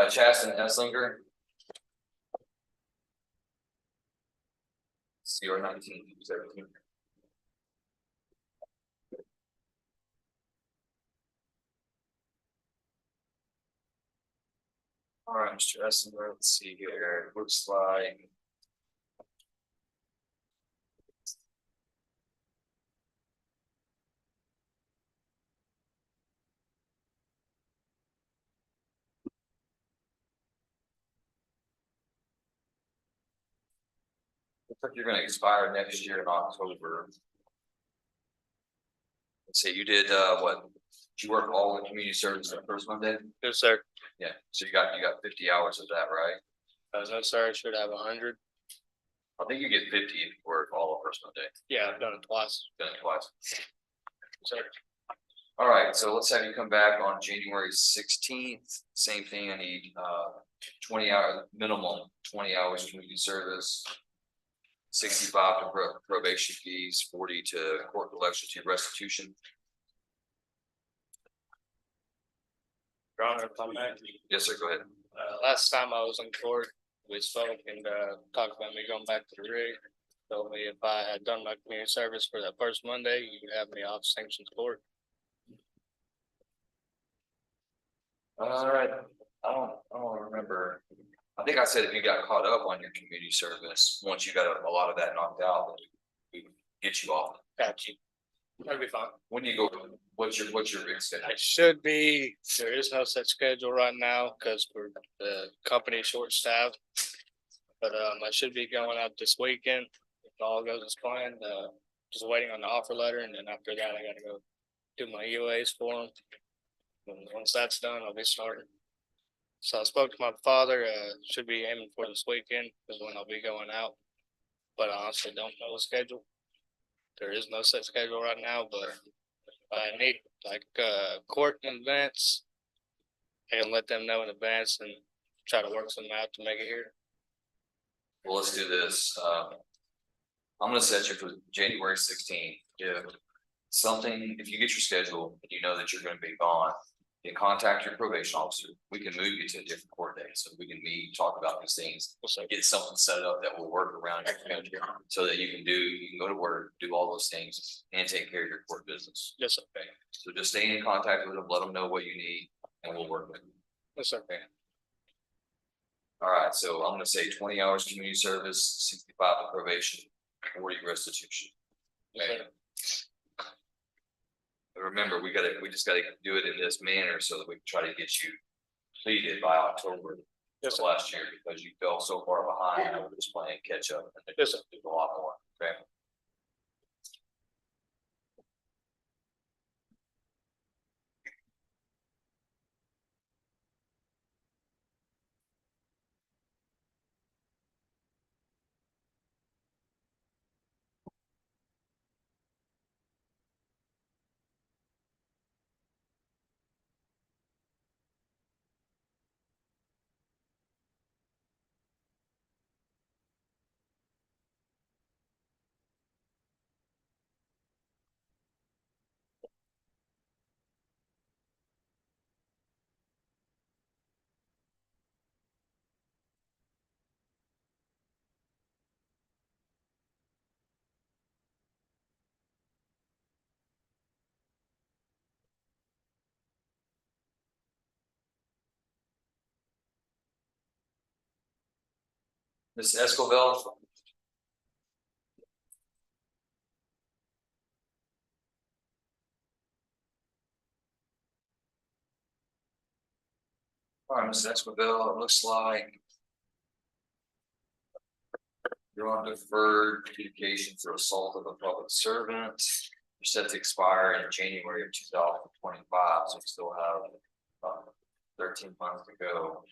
Speaker 1: Chasten Eslinger. CR 1917. All right, Mr. Eslinger, let's see here, it looks like. Looks like you're gonna expire next year in October. Let's see, you did, what? Did you work all the community service the first Monday?
Speaker 6: Yes, sir.
Speaker 1: Yeah, so you got 50 hours of that, right?
Speaker 6: No, sir, I should have 100.
Speaker 1: I think you get 50 if you work all the first Monday,
Speaker 6: Yeah, I've done it twice.
Speaker 1: done it twice.
Speaker 6: Sir.
Speaker 1: All right, so let's have you come back on January 16th, same thing, I need 20 hour, minimum 20 hours community service. 65 to probation fees, 40 to court collection to restitution.
Speaker 6: Your Honor, if I may.
Speaker 1: Yes, sir, go ahead.
Speaker 6: Last time I was in court, we spoke and talked about me going back to the rig. Told me if I had done my community service for that first Monday, you could have me off sanctions court.
Speaker 1: All right, I don't remember. I think I said if you got caught up on your community service, once you got a lot of that knocked out, then we get you off.
Speaker 6: Got you. That'd be fine.
Speaker 1: When do you go, what's your rig schedule?
Speaker 6: I should be, there is no set schedule right now because we're the company short staffed. But I should be going out this weekend if all goes as planned. Just waiting on the offer letter, and then after that, I gotta go do my UAs for them. And once that's done, I'll be starting. So I spoke to my father, should be aiming for this weekend is when I'll be going out. But I honestly don't know the schedule. There is no set schedule right now, but I need like court in advance. I can let them know in advance and try to work something out to make it here.
Speaker 1: Well, let's do this. I'm gonna set you for January 16th. If you get your schedule, and you know that you're gonna be gone, you contact your probation officer. We can move you to a different court date, so we can meet, talk about these things. Get something set up that will work around your schedule, so that you can go to work, do all those things, and take care of your court business.
Speaker 6: Yes, sir.
Speaker 1: Okay, so just stay in contact with them, let them know what you need, and we'll work with you.
Speaker 6: Yes, sir.
Speaker 1: Okay. All right, so I'm gonna say 20 hours community service, 65 to probation, 40 restitution.
Speaker 6: Yes,
Speaker 1: Okay.
Speaker 6: sir.
Speaker 1: But remember, we just gotta do it in this manner so that we can try to get you completed by October
Speaker 6: Yes,
Speaker 1: of
Speaker 6: sir.
Speaker 1: last year, because you fell so far behind, and we're just playing catch up. And
Speaker 6: Yes, sir.
Speaker 1: do a lot more, okay? Ms. Escobar. All right, Ms. Escobar, it looks like you're on deferred communication for assault of a public servant. You're set to expire in January of 2025, so we still have 13 months to go.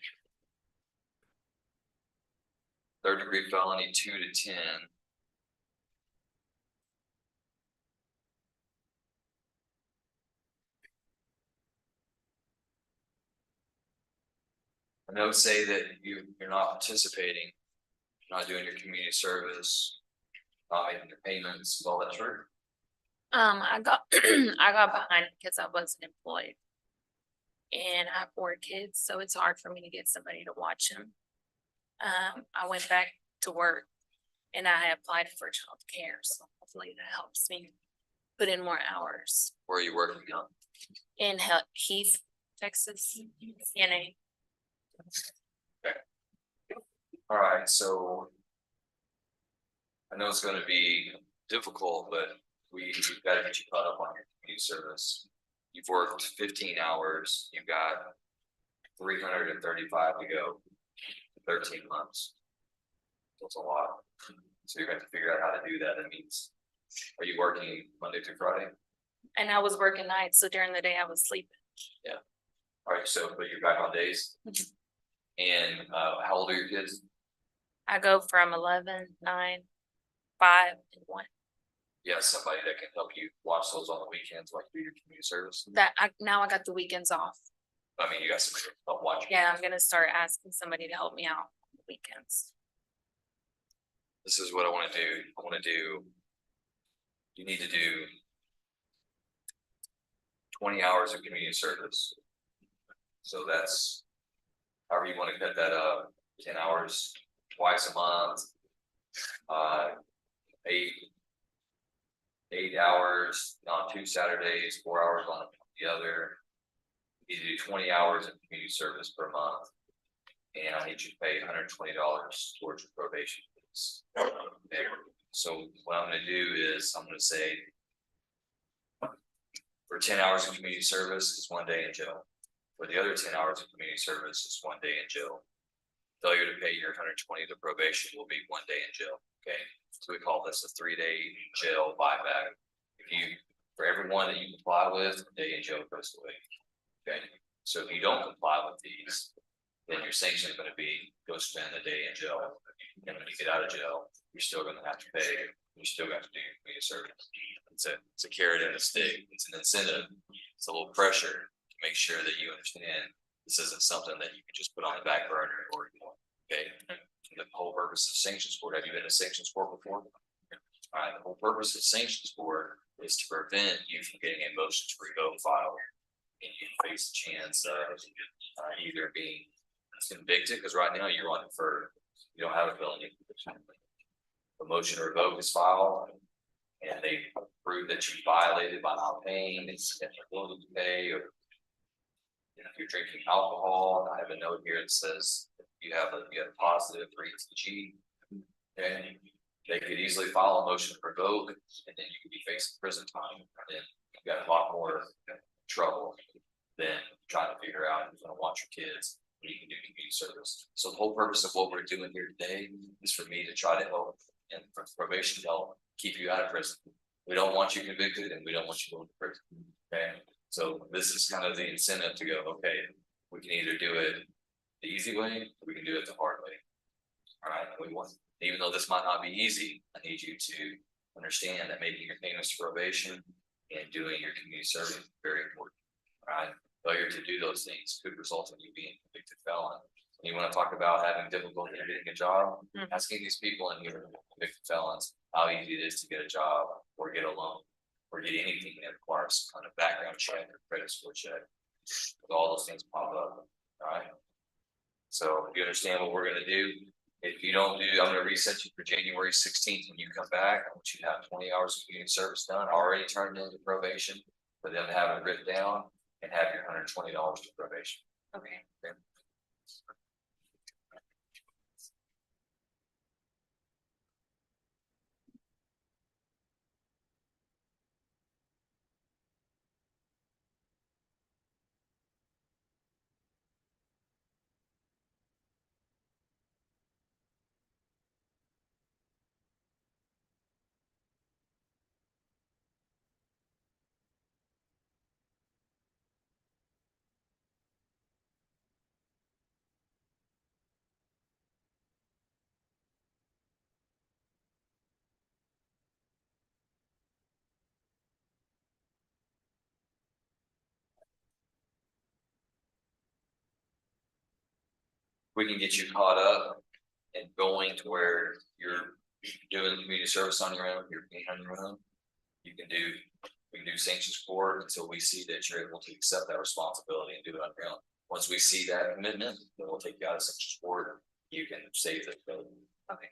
Speaker 1: Third degree felony, 2 to 10. I know say that you're not participating, you're not doing your community service, not making your payments, is all that true?
Speaker 5: I got, I got behind because I wasn't employed. and I have 4 kids, so it's hard for me to get somebody to watch them. I went back to work and I applied for childcare, so hopefully that helps me put in more hours.
Speaker 1: Where are you working on?
Speaker 5: In Heath, Texas, CNA.
Speaker 1: All right, so. I know it's gonna be difficult, but we've got to get you caught up on your community service. You've worked 15 hours, you've got 335 to go, 13 months. That's a lot. So you're going to figure out how to do that. That means, are you working Monday through Friday?
Speaker 5: And I was working nights, so during the day I was sleeping.
Speaker 1: All right, so, but you're back on days? And, how old are your kids?
Speaker 5: I go from 11, 9, 5, and 1.
Speaker 1: You have somebody that can help you watch those on the weekends, like do your community service?
Speaker 5: Now I got the weekends off.
Speaker 1: I mean, you got somebody to help watch.
Speaker 5: Yeah, I'm gonna start asking somebody to help me out on the weekends.
Speaker 1: This is what I wanna do. You need to do 20 hours of community service. So that's, however you wanna cut that up, 10 hours twice a month. 8 hours on 2 Saturdays, 4 hours on the other. You need to do 20 hours of community service per month. And I need you to pay $120 towards your probation fees. Okay, so what I'm gonna do is, I'm gonna say. For 10 hours of community service, it's 1 day in jail. For the other 10 hours of community service, it's 1 day in jail. Failure to pay your 120 to probation will be 1 day in jail, okay? So we call this a 3-day jail buyback. If you, for every one that you comply with, a day in jail goes away. Okay, so if you don't comply with these, then your sanction is gonna be, go spend a day in jail. And when you get out of jail, you're still gonna have to pay, you still got to do your community service. It's a carrot and a stick, it's an incentive, it's a little pressure to make sure that you understand this isn't something that you can just put on the back burner or ignore, okay? The whole purpose of sanctions board, have you been a sanctions board before? Alright, the whole purpose of sanctions board is to prevent you from getting a motion to revoke filed. And you face the chance of either being convicted, because right now you're on deferred, you don't have a felony conviction. The motion to revoke is filed, and they prove that you violated by not paying, it's ability to pay, or. If you're drinking alcohol, I have a note here that says you have a positive for ETG. Okay, they could easily file a motion to revoke, and then you could be facing prison time, and then you've got a lot more trouble than trying to figure out who's gonna watch your kids, when you can do community service. So the whole purpose of what we're doing here today is for me to try to help, and for probation to help keep you out of prison. We don't want you convicted, and we don't want you going to prison, okay? So this is kind of the incentive to go, okay, we can either do it the easy way, or we can do it the hard way. All right, even though this might not be easy, I need you to understand that making your payments to probation and doing your community service is very important. All right, failure to do those things could result in you being a convicted felon. And you want to talk about having difficulty in getting a job, asking these people and you're convicted felons how easy it is to get a job or get a loan. Or get anything that requires some kind of background check or credit score check. All those things pop up, alright? So if you understand what we're gonna do, if you don't do, I'm gonna reset you for January 16th when you come back. I want you to have 20 hours of community service done, already turned into probation. For them to have it written down and have your $120 to probation.
Speaker 5: Okay.
Speaker 1: We can get you caught up and going to where you're doing community service on your own, you're being on your own. You can do We can do sanctions court until we see that you're able to accept that responsibility and do it on your own. Once we see that commitment, then we'll take you out of sanctions court. You can save the building.
Speaker 5: Okay.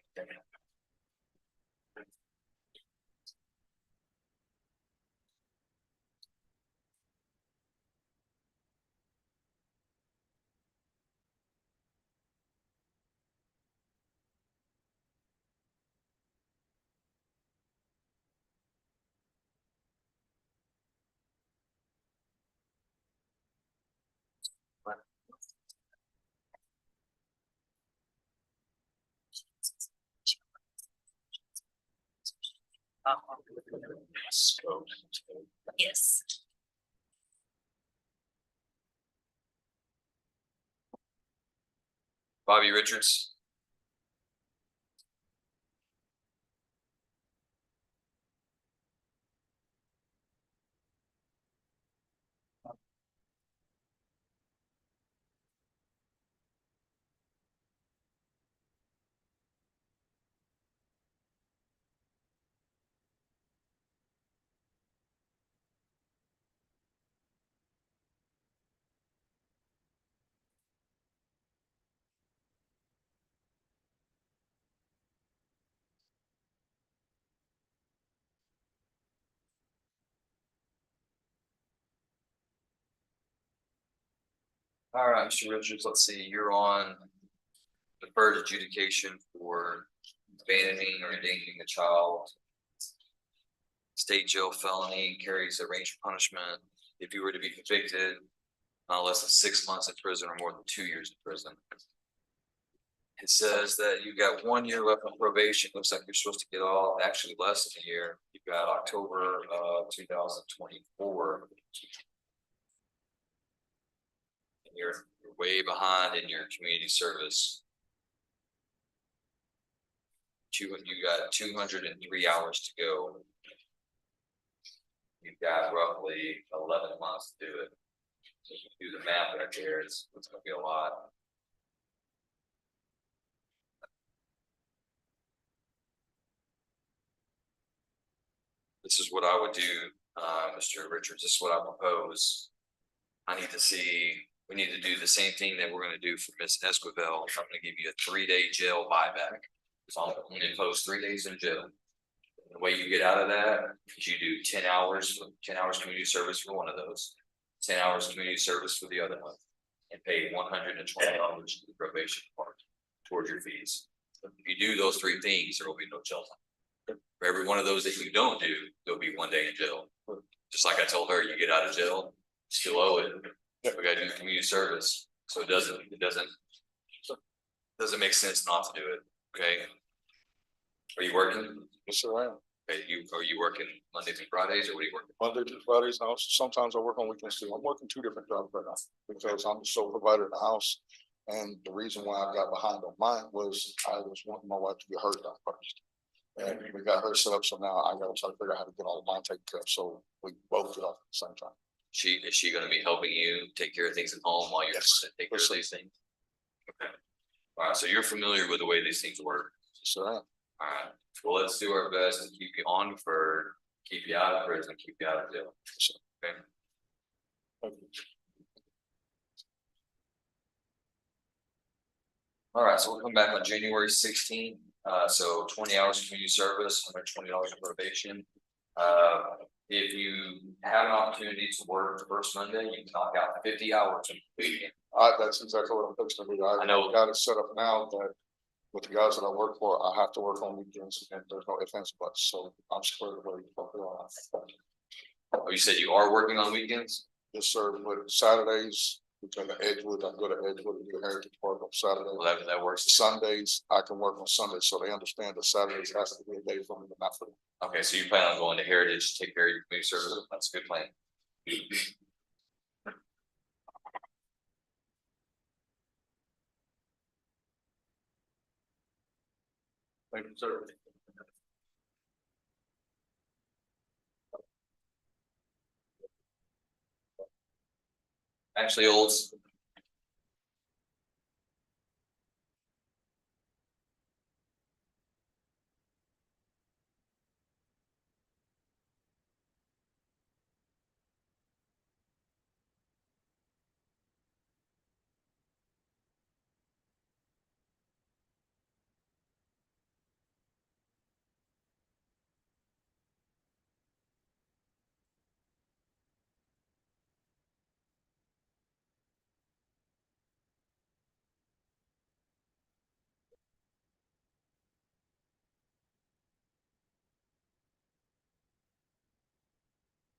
Speaker 5: Yes.
Speaker 1: Bobby Richards. All right, Mr. Richards, let's see, you're on deferred adjudication for abandoning or endangering a child. State jail felony carries a range of punishment. If you were to be convicted, not less than 6 months in prison or more than 2 years in prison. It says that you've got 1 year left on probation. Looks like you're supposed to get off, actually less than a year. You've got October of 2024. And you're way behind in your community service. You got 203 hours to go. You've got roughly 11 months to do it. So if you do the math right there, it's gonna be a lot. This is what I would do, Mr. Richards, this is what I propose. I need to see, we need to do the same thing that we're gonna do for Ms. Esquivel. I'm gonna give you a 3-day jail buyback. So I'm gonna impose 3 days in jail. The way you get out of that is you do 10 hours, 10 hours community service for one of those, 10 hours community service for the other one, and pay $120 to the probation part towards your fees. If you do those 3 things, there will be no jail time. For every one of those that you don't do, there'll be 1 day in jail. Just like I told her, you get out of jail, still owe it. We gotta do community service, so it doesn't make sense not to do it, okay? Are you working?
Speaker 10: Yes, sir, I am.
Speaker 1: Are you working Monday through Fridays, or what are you working?
Speaker 10: Monday through Fridays, and also sometimes I work on weekends too. I'm working 2 different jobs right now because I'm the sole provider in the house. And the reason why I got behind on mine was I was wanting my wife to get hers done first. And we got her set up, so now I gotta try to figure out how to get all of mine taken care of, so we both get off at the same time.
Speaker 1: Is she gonna be helping you take care of things at home while you're
Speaker 10: Yes.
Speaker 1: take care of these things? Okay. All right, so you're familiar with the way these things work.
Speaker 10: Yes, sir, I am.
Speaker 1: All right, well, let's do our best to keep you on deferred, keep you out of prison, keep you out of jail. Okay.
Speaker 10: Thank you.
Speaker 1: All right, so we'll come back on January 16th. So 20 hours community service, $120 of probation. If you have an opportunity to work the first Monday, you can knock out 50 hours in the weekend.
Speaker 10: That's exactly what I'm fixing to do.
Speaker 1: I know.
Speaker 10: Got it set up now that with the guys that I work for, I have to work on weekends and there's no ifs, ands, buts, so I'm squared away.
Speaker 1: Oh, you said you are working on weekends?
Speaker 10: Yes, sir, but Saturdays, we go to Edgewood, I go to Edgewood and do Heritage Park on Saturday.
Speaker 1: Well, that works.
Speaker 10: Sundays, I can work on Sundays, so they understand that Saturdays has to be a day for me, but not for them.
Speaker 1: Okay, so you plan on going to Heritage, to take care of your community service? That's a good plan.
Speaker 10: Thank you, sir.
Speaker 1: Actually, Olds.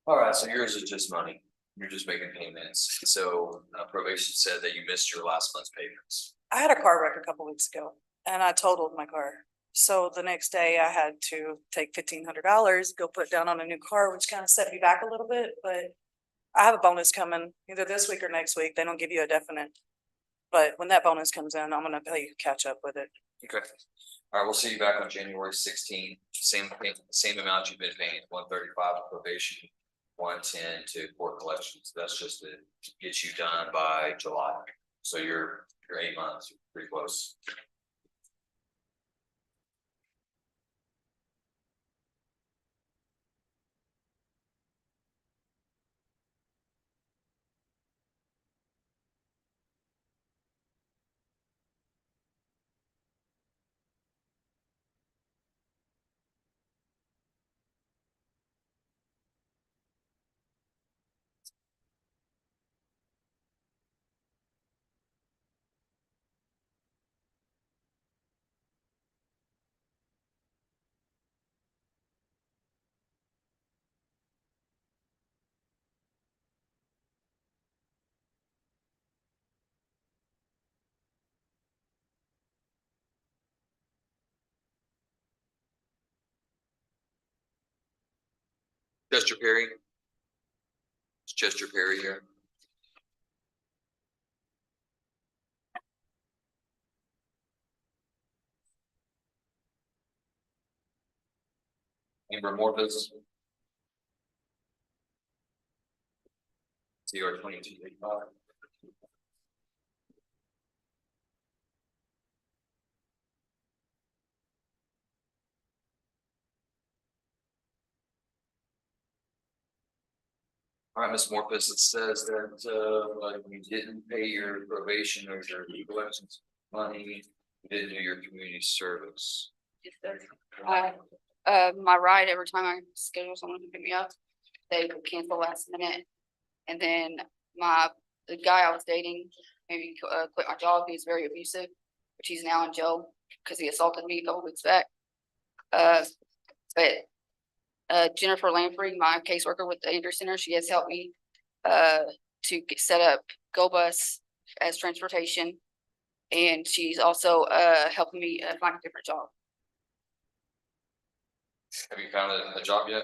Speaker 1: All right, so yours is just money. You're just making payments. So probation said that you missed your last month's payments.
Speaker 11: I had a car wreck a couple weeks ago and I totaled my car. So the next day I had to take $1,500, go put down on a new car, which kind of set me back a little bit, but I have a bonus coming either this week or next week. They don't give you a definite. But when that bonus comes in, I'm gonna pay catch up with it.
Speaker 1: Okay. All right, we'll see you back on January 16th. Same amount you've been paying, 135 probation, 110 to court collections. That's just to get you done by July. So you're 8 months, you're pretty close. Chester Perry. It's Chester Perry here. Amber Morvis. CR 2285. All right, Ms. Morpus, it says that you didn't pay your probation or your legal elections money, you didn't do your community service.
Speaker 12: My ride, every time I schedule someone to pick me up, they would cancel last minute. And then the guy I was dating, maybe quit my job. He's very abusive, but he's now in jail because he assaulted me a couple weeks back. But Jennifer Lamprey, my caseworker with the Andrew Center, she has helped me to set up Go Bus as transportation. And she's also helping me find a different job.
Speaker 1: Have you found a job yet?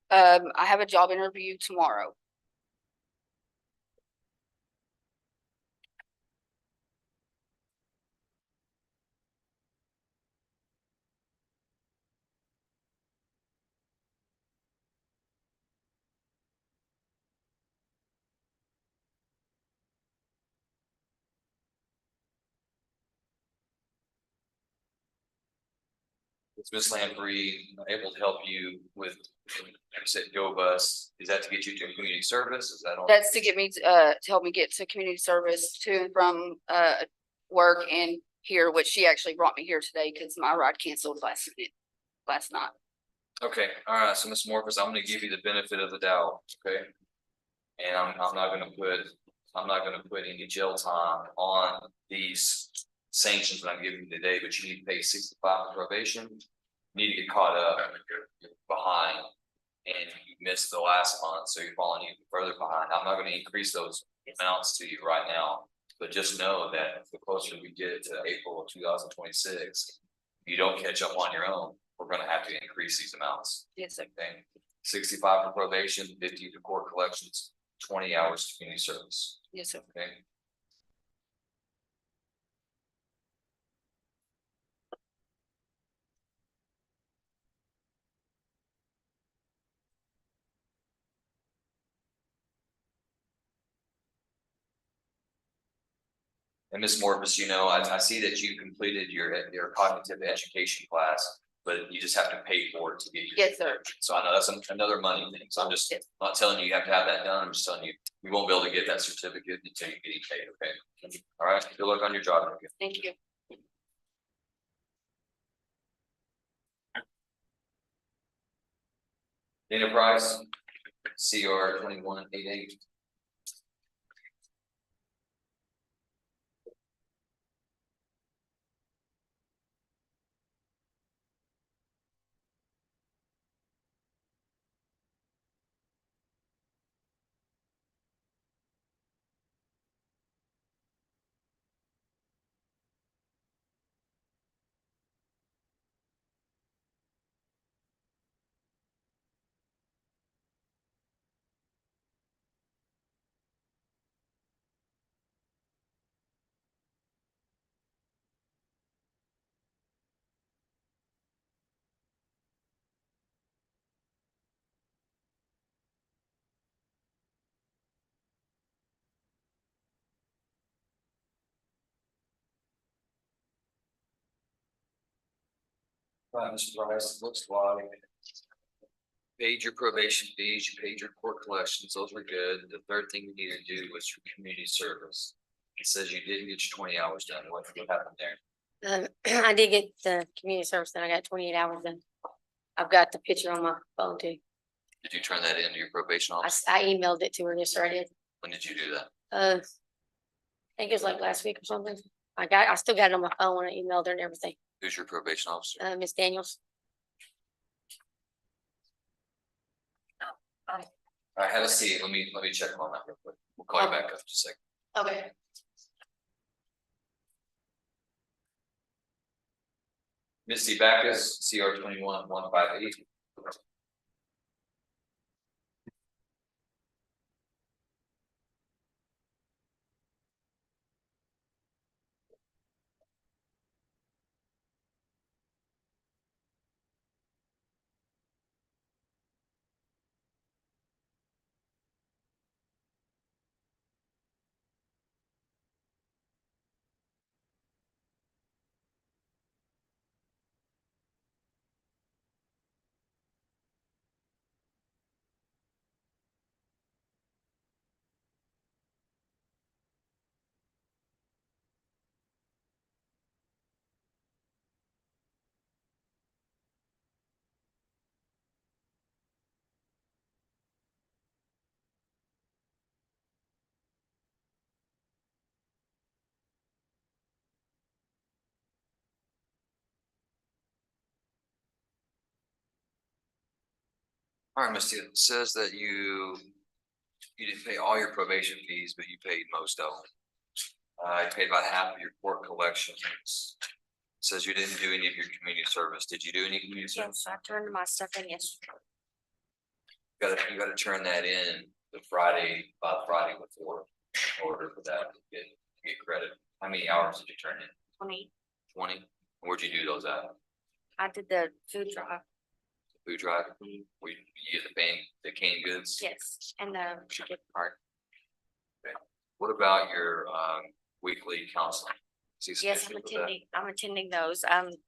Speaker 12: I have a job interview tomorrow.
Speaker 1: Is Ms. Lamprey able to help you with, like I said, Go Bus? Is that to get you to community service? Is that all?
Speaker 12: That's to get me to help me get to community service to and from work and here, which she actually brought me here today because my ride canceled last night.
Speaker 1: Okay, all right, so Ms. Morpus, I'm gonna give you the benefit of the doubt, okay? And I'm not gonna put any jail time on these sanctions that I'm giving you today, but you need to pay 65 for probation. You need to get caught up, you're behind, and you missed the last month, so you're falling even further behind. I'm not gonna increase those amounts to you right now, but just know that the closer we get to April of 2026, if you don't catch up on your own, we're gonna have to increase these amounts.
Speaker 12: Yes, sir.
Speaker 1: Okay, 65 for probation, 50 to court collections, 20 hours to community service.
Speaker 12: Yes, sir.
Speaker 1: Okay. And Ms. Morpus, you know, I see that you completed your cognitive education class, but you just have to pay for it to get your.
Speaker 12: Yes, sir.
Speaker 1: So I know that's another money thing. So I'm just not telling you have to have that done. I'm just telling you, you won't be able to get that certificate until you get paid, okay? All right, good luck on your job. Okay?
Speaker 12: Thank you.
Speaker 1: Enterprise, CR 2188. Mr. Price, looks like. Paid your probation fees, you paid your court collections, those were good. The third thing you need to do was your community service. It says you didn't get your 20 hours done, what happened there?
Speaker 13: I did get the community service, and I got 28 hours done. I've got the picture on my phone too.
Speaker 1: Did you turn that into your probation
Speaker 13: I,
Speaker 1: officer?
Speaker 13: I emailed it to her, yes, sir, I did.
Speaker 1: When did you do that?
Speaker 13: I think it was like last week or something. I still got it on my phone when I emailed her and everything.
Speaker 1: Who's your probation officer?
Speaker 13: Miss Daniels.
Speaker 1: I had a seat, let me check on that real quick. We'll call you back after a second.
Speaker 13: Okay.
Speaker 1: Misty Backus, CR 21-158. All right, Misty, it says that you didn't pay all your probation fees, but you paid most of them. You paid about half of your court collections. It says you didn't do any of your community service. Did you do any community service?
Speaker 13: Yes, I turned my stuff in yesterday.
Speaker 1: You gotta turn that in the Friday, about Friday before, in order for that to get credit. How many hours did you turn in?
Speaker 13: 20.
Speaker 1: 20? Where'd you do those at?
Speaker 13: I did the food drive.
Speaker 1: Food drive? Where you get the canned goods?
Speaker 13: Yes, and the gift card.
Speaker 1: What about your weekly counseling? See some
Speaker 13: Yes,
Speaker 1: issues
Speaker 13: I'm
Speaker 1: with that?
Speaker 13: attending, I'm attending those.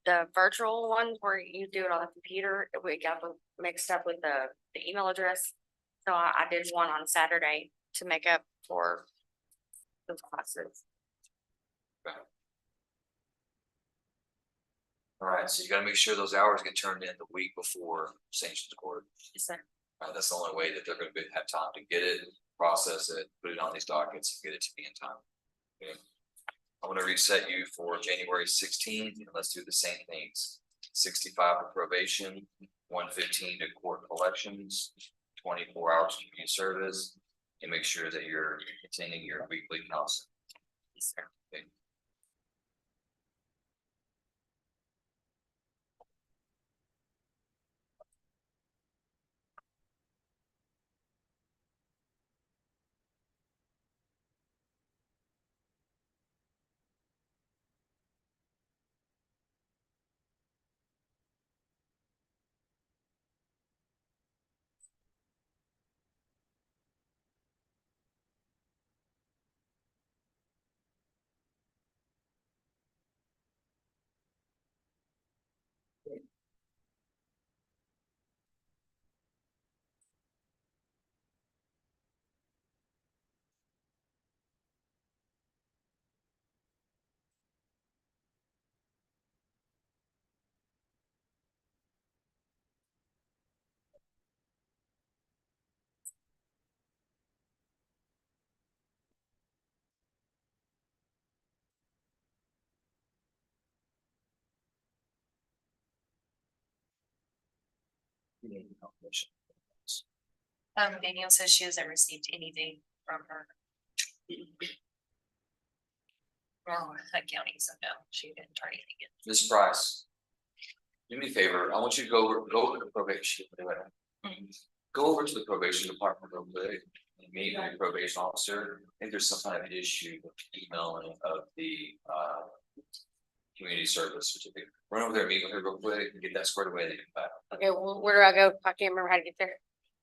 Speaker 13: The virtual one where you do it on the computer, we got mixed up with the email address. So I did one on Saturday to make up for those classes.
Speaker 1: All right, so you gotta make sure those hours get turned in the week before sanctions court.
Speaker 13: Yes, sir.
Speaker 1: That's the only way that they're gonna have time to get it, process it, put it on these dockets, and get it to me in time. Okay. I'm gonna reset you for January 16th, and let's do the same things. 65 for probation, 115 to court collections, 24 hours community service, and make sure that you're attending your weekly counseling.
Speaker 13: Yes, sir.
Speaker 1: Okay.
Speaker 5: Danielle says she hasn't received anything from her. Oh, that county, so no, she didn't turn anything in.
Speaker 1: Ms. Price. Do me a favor, I want you to go over to the probation. Go over to the probation department real quick and meet with your probation officer. I think there's some kind of issue with emailing of the community service certificate. Run over there, meet with her real quick and get that squared away, then you come back.
Speaker 13: Okay, well, where do I go? I can't remember how to get there.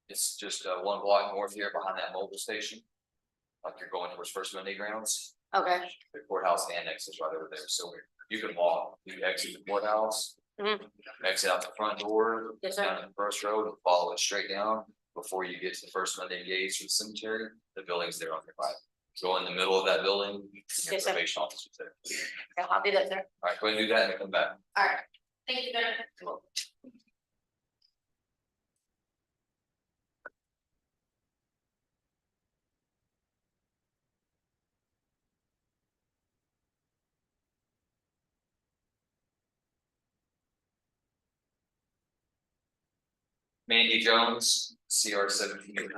Speaker 1: It's just one block north here behind that mobile station. Like you're going towards First Monday grounds.
Speaker 13: Okay,
Speaker 1: The courthouse annex is right over there, so you can walk, you exit the courthouse,
Speaker 13: Mhm.
Speaker 1: Exit out the front door,
Speaker 13: Yes, sir.
Speaker 1: down the first road, and follow it straight down. Before you get to the first Monday gates for the cemetery, the building's there on your right. Go in the middle of that building, and your
Speaker 13: Yes, sir.
Speaker 1: probation officer's there.
Speaker 13: Yeah, I'll do that, sir.
Speaker 1: All right, go ahead and do that and come back.
Speaker 13: All right. Thank you, sir.
Speaker 1: Mandy Jones, CR 17.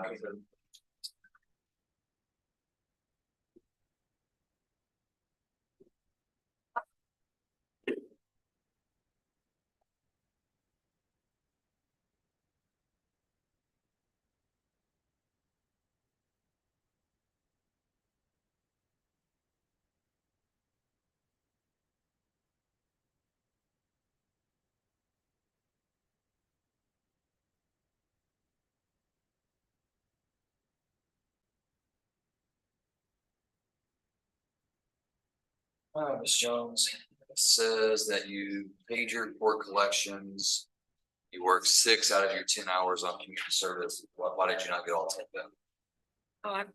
Speaker 1: Ms. Jones, it says that you paid your court collections. You worked 6 out of your 10 hours on community service. Why did you not get all 10 done?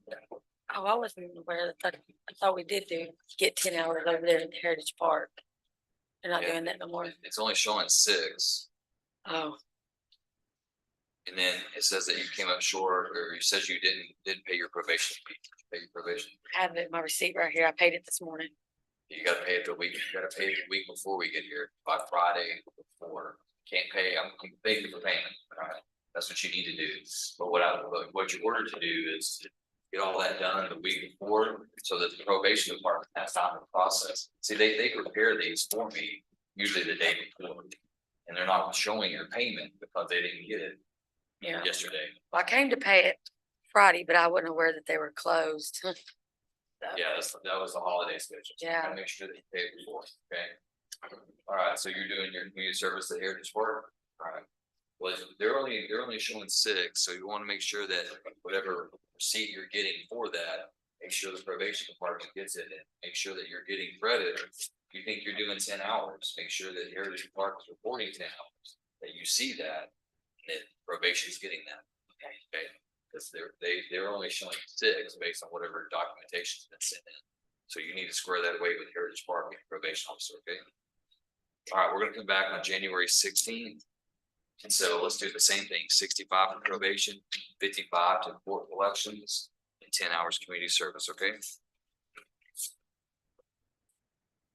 Speaker 13: I wasn't aware that, I thought we did get 10 hours over there at the Heritage Park. They're not
Speaker 1: Yeah.
Speaker 13: doing that no more.
Speaker 1: It's only showing 6.
Speaker 13: Oh,
Speaker 1: And then it says that you came up short, or it says you didn't pay your probation fee. Pay your probation.
Speaker 13: I have it in my receipt right here. I paid it this morning.
Speaker 1: You gotta pay it the week, you gotta pay it the week before we get here, by Friday before. Can't pay, I'm thank you for payment, alright, that's what you need to do. But what you ordered to do is to get all that done the week before, so that the probation department has time to process. See, they prepare these for me, usually the day before. And they're not showing your payment because they didn't get it
Speaker 13: Yeah.
Speaker 1: yesterday.
Speaker 13: Well, I came to pay it Friday, but I wasn't aware that they were closed.
Speaker 1: Yeah, that was the holiday schedule. So you gotta
Speaker 13: Yeah.
Speaker 1: make sure that you pay it before, okay? All right, so you're doing your community service at Heritage Park, all right. Well, they're only showing 6, so you wanna make sure that whatever receipt you're getting for that, make sure the probation department gets it, and make sure that you're getting credit. If you think you're doing 10 hours, make sure that Heritage Park is reporting 10 hours, that you see that, and that probation is getting that. Okay, because they're only showing 6 based on whatever documentation's been sent in. So you need to square that away with Heritage Park and probation officer, okay? All right, we're gonna come back on January 16th. And so let's do the same thing, 65 for probation, 55 to court collections, and 10 hours community service, okay?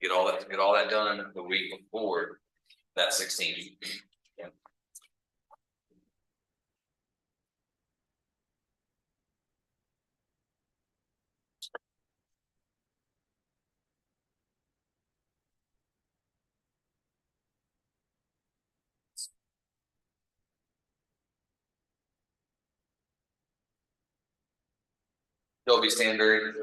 Speaker 1: Get all that done the week before that 16th. Yeah. Shelby Stanberry.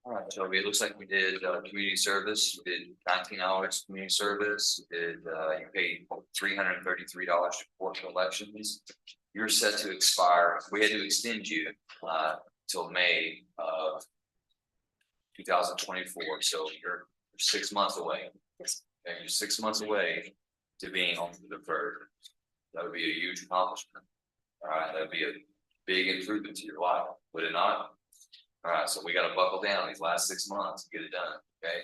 Speaker 1: All right, Shelby, it looks like we did community service, we did 19 hours community service, you paid $333 for collections. You're set to expire, we had to extend you till May of 2024, so you're 6 months away. And you're 6 months away to being on the deferred. That would be a huge accomplishment. All right, that'd be a big improvement to your life, would it not? All right, so we gotta buckle down these last 6 months, and get it done, okay?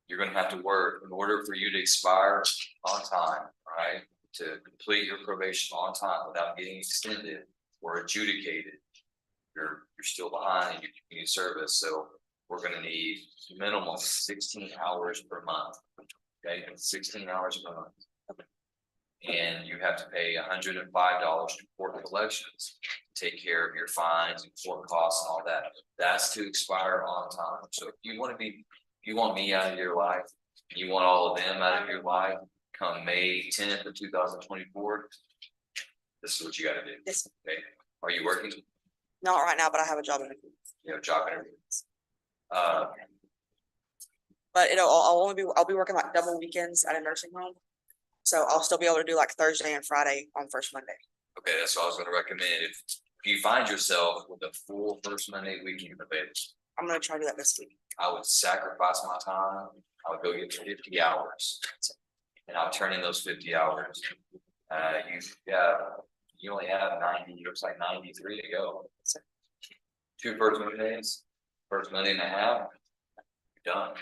Speaker 1: You're gonna have to work in order for you to expire on time, all right? To complete your probation on time without getting extended or adjudicated. You're still behind in your community service, so we're gonna need minimum 16 hours per month. Okay, 16 hours per month. And you have to pay $105 to court collections, take care of your fines and court costs and all that. That's to expire on time. So if you want me out of your life, you want all of them out of your life, come May 10th of 2024. This is what you gotta do.
Speaker 11: Yes,
Speaker 1: Okay, are you working?
Speaker 11: not right now, but I have a job interview.
Speaker 1: You know, job interview?
Speaker 11: But I'll be working like double weekends at a nursing home. So I'll still be able to do like Thursday and Friday on first Monday.
Speaker 1: Okay, that's what I was gonna recommend. If you find yourself with a full first Monday weekend available,
Speaker 11: I'm gonna try to do that this week.
Speaker 1: I would sacrifice my time. I would go get 50 hours. And I'll turn in those 50 hours. You only have 90, looks like 93 to go. Two first Mondays, first Monday and a half. You're done.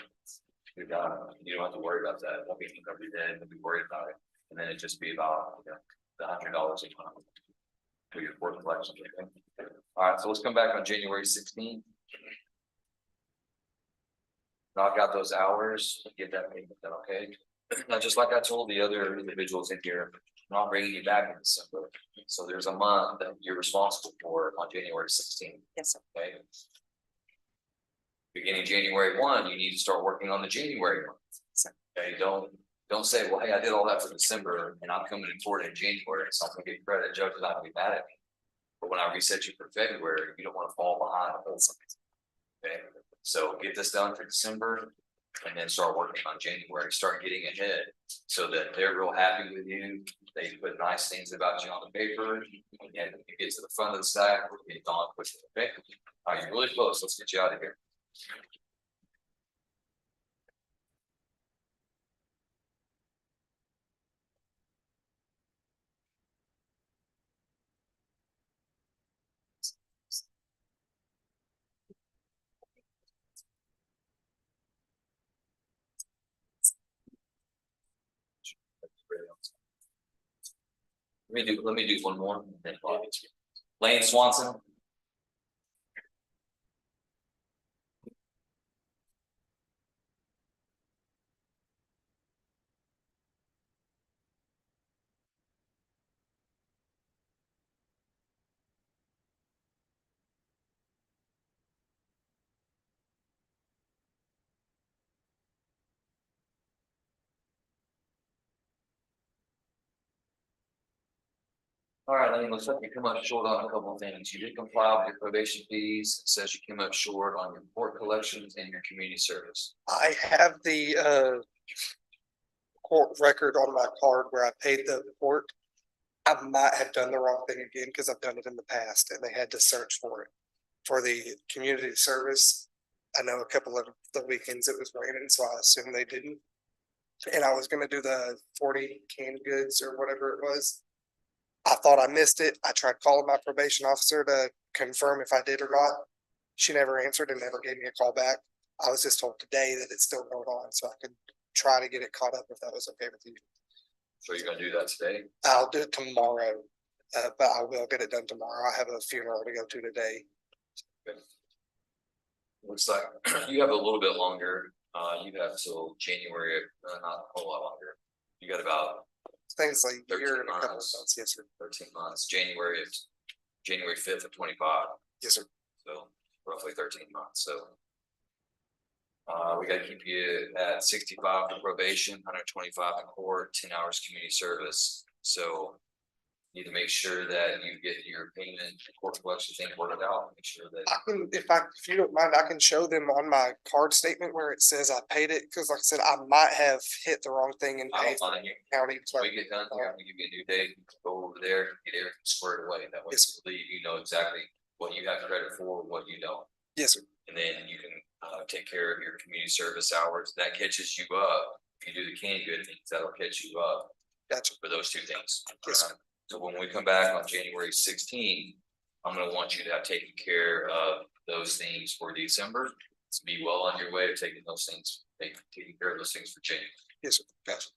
Speaker 1: You're done. You don't have to worry about that. Won't be every day, don't be worried about it. And then it just be about, the $100 a month. For your work collection. All right, so let's come back on January 16th. Knock out those hours, get that payment done, okay? Now, just like I told the other individuals in here, I'm not bringing you back in December. So there's a month that you're responsible for on January 16th.
Speaker 11: Yes, sir.
Speaker 1: Okay. Beginning January 1, you need to start working on the January month. Okay, don't say, well, hey, I did all that for December and I'm coming in for it in January, so I'm gonna get credit. Judge is not gonna be mad at me. But when I reset you for February, you don't want to fall behind the whole something. Okay, so get this done for December and then start working on January, start getting ahead so that they're real happy with you. They put nice things about you on the paper and you get to the front of the stack, we're getting on with it. Okay, all right, you're really close. Let's get you out of here. Let me do one more. Lane Swanson. All right, Lane, looks like you come up short on a couple of things. You did comply with your probation fees. It says you came up short on your court collections and your community service.
Speaker 6: I have the court record on my card where I paid the court. I might have done the wrong thing again because I've done it in the past and they had to search for it. For the community service, I know a couple of the weekends it was raining, so I assume they didn't. And I was gonna do the 40 canned goods or whatever it was. I thought I missed it. I tried calling my probation officer to confirm if I did or not. She never answered and never gave me a call back. I was just told today that it's still going on, so I could try to get it caught up if that was okay with you.
Speaker 1: So you're gonna do that today?
Speaker 6: I'll do it tomorrow, but I will get it done tomorrow. I have a funeral to go to today.
Speaker 1: Looks like you have a little bit longer. You have till January, not a whole lot longer. You got about
Speaker 6: Things like
Speaker 1: 13
Speaker 6: you're in a couple of
Speaker 1: months.
Speaker 6: months. Yes, sir.
Speaker 1: 13 months, January 5th of 25.
Speaker 6: Yes, sir.
Speaker 1: So roughly 13 months, so. We gotta keep you at 65 for probation, 125 in court, 10 hours community service, so. Need to make sure that you get your payment, court collection thing worked out, make sure that.
Speaker 6: I can, if you don't mind, I can show them on my card statement where it says I paid it, because like I said, I might have hit the wrong thing and
Speaker 1: I
Speaker 6: paid
Speaker 1: don't mind you.
Speaker 6: county.
Speaker 1: When we get done, here, we give you a new date, go over there, get everything squared away, that way
Speaker 6: Yes,
Speaker 1: you leave, you know exactly what you have credit for, what you don't.
Speaker 6: Yes, sir.
Speaker 1: And then you can take care of your community service hours, that catches you up. If you do the canned good things, that'll catch you up
Speaker 6: Gotcha.
Speaker 1: for those two things.
Speaker 6: Yes, sir.
Speaker 1: So when we come back on January 16th, I'm gonna want you to have taken care of those things for December. To be well on your way to taking those things, taking care of those things for January.
Speaker 6: Yes, sir. Gotcha.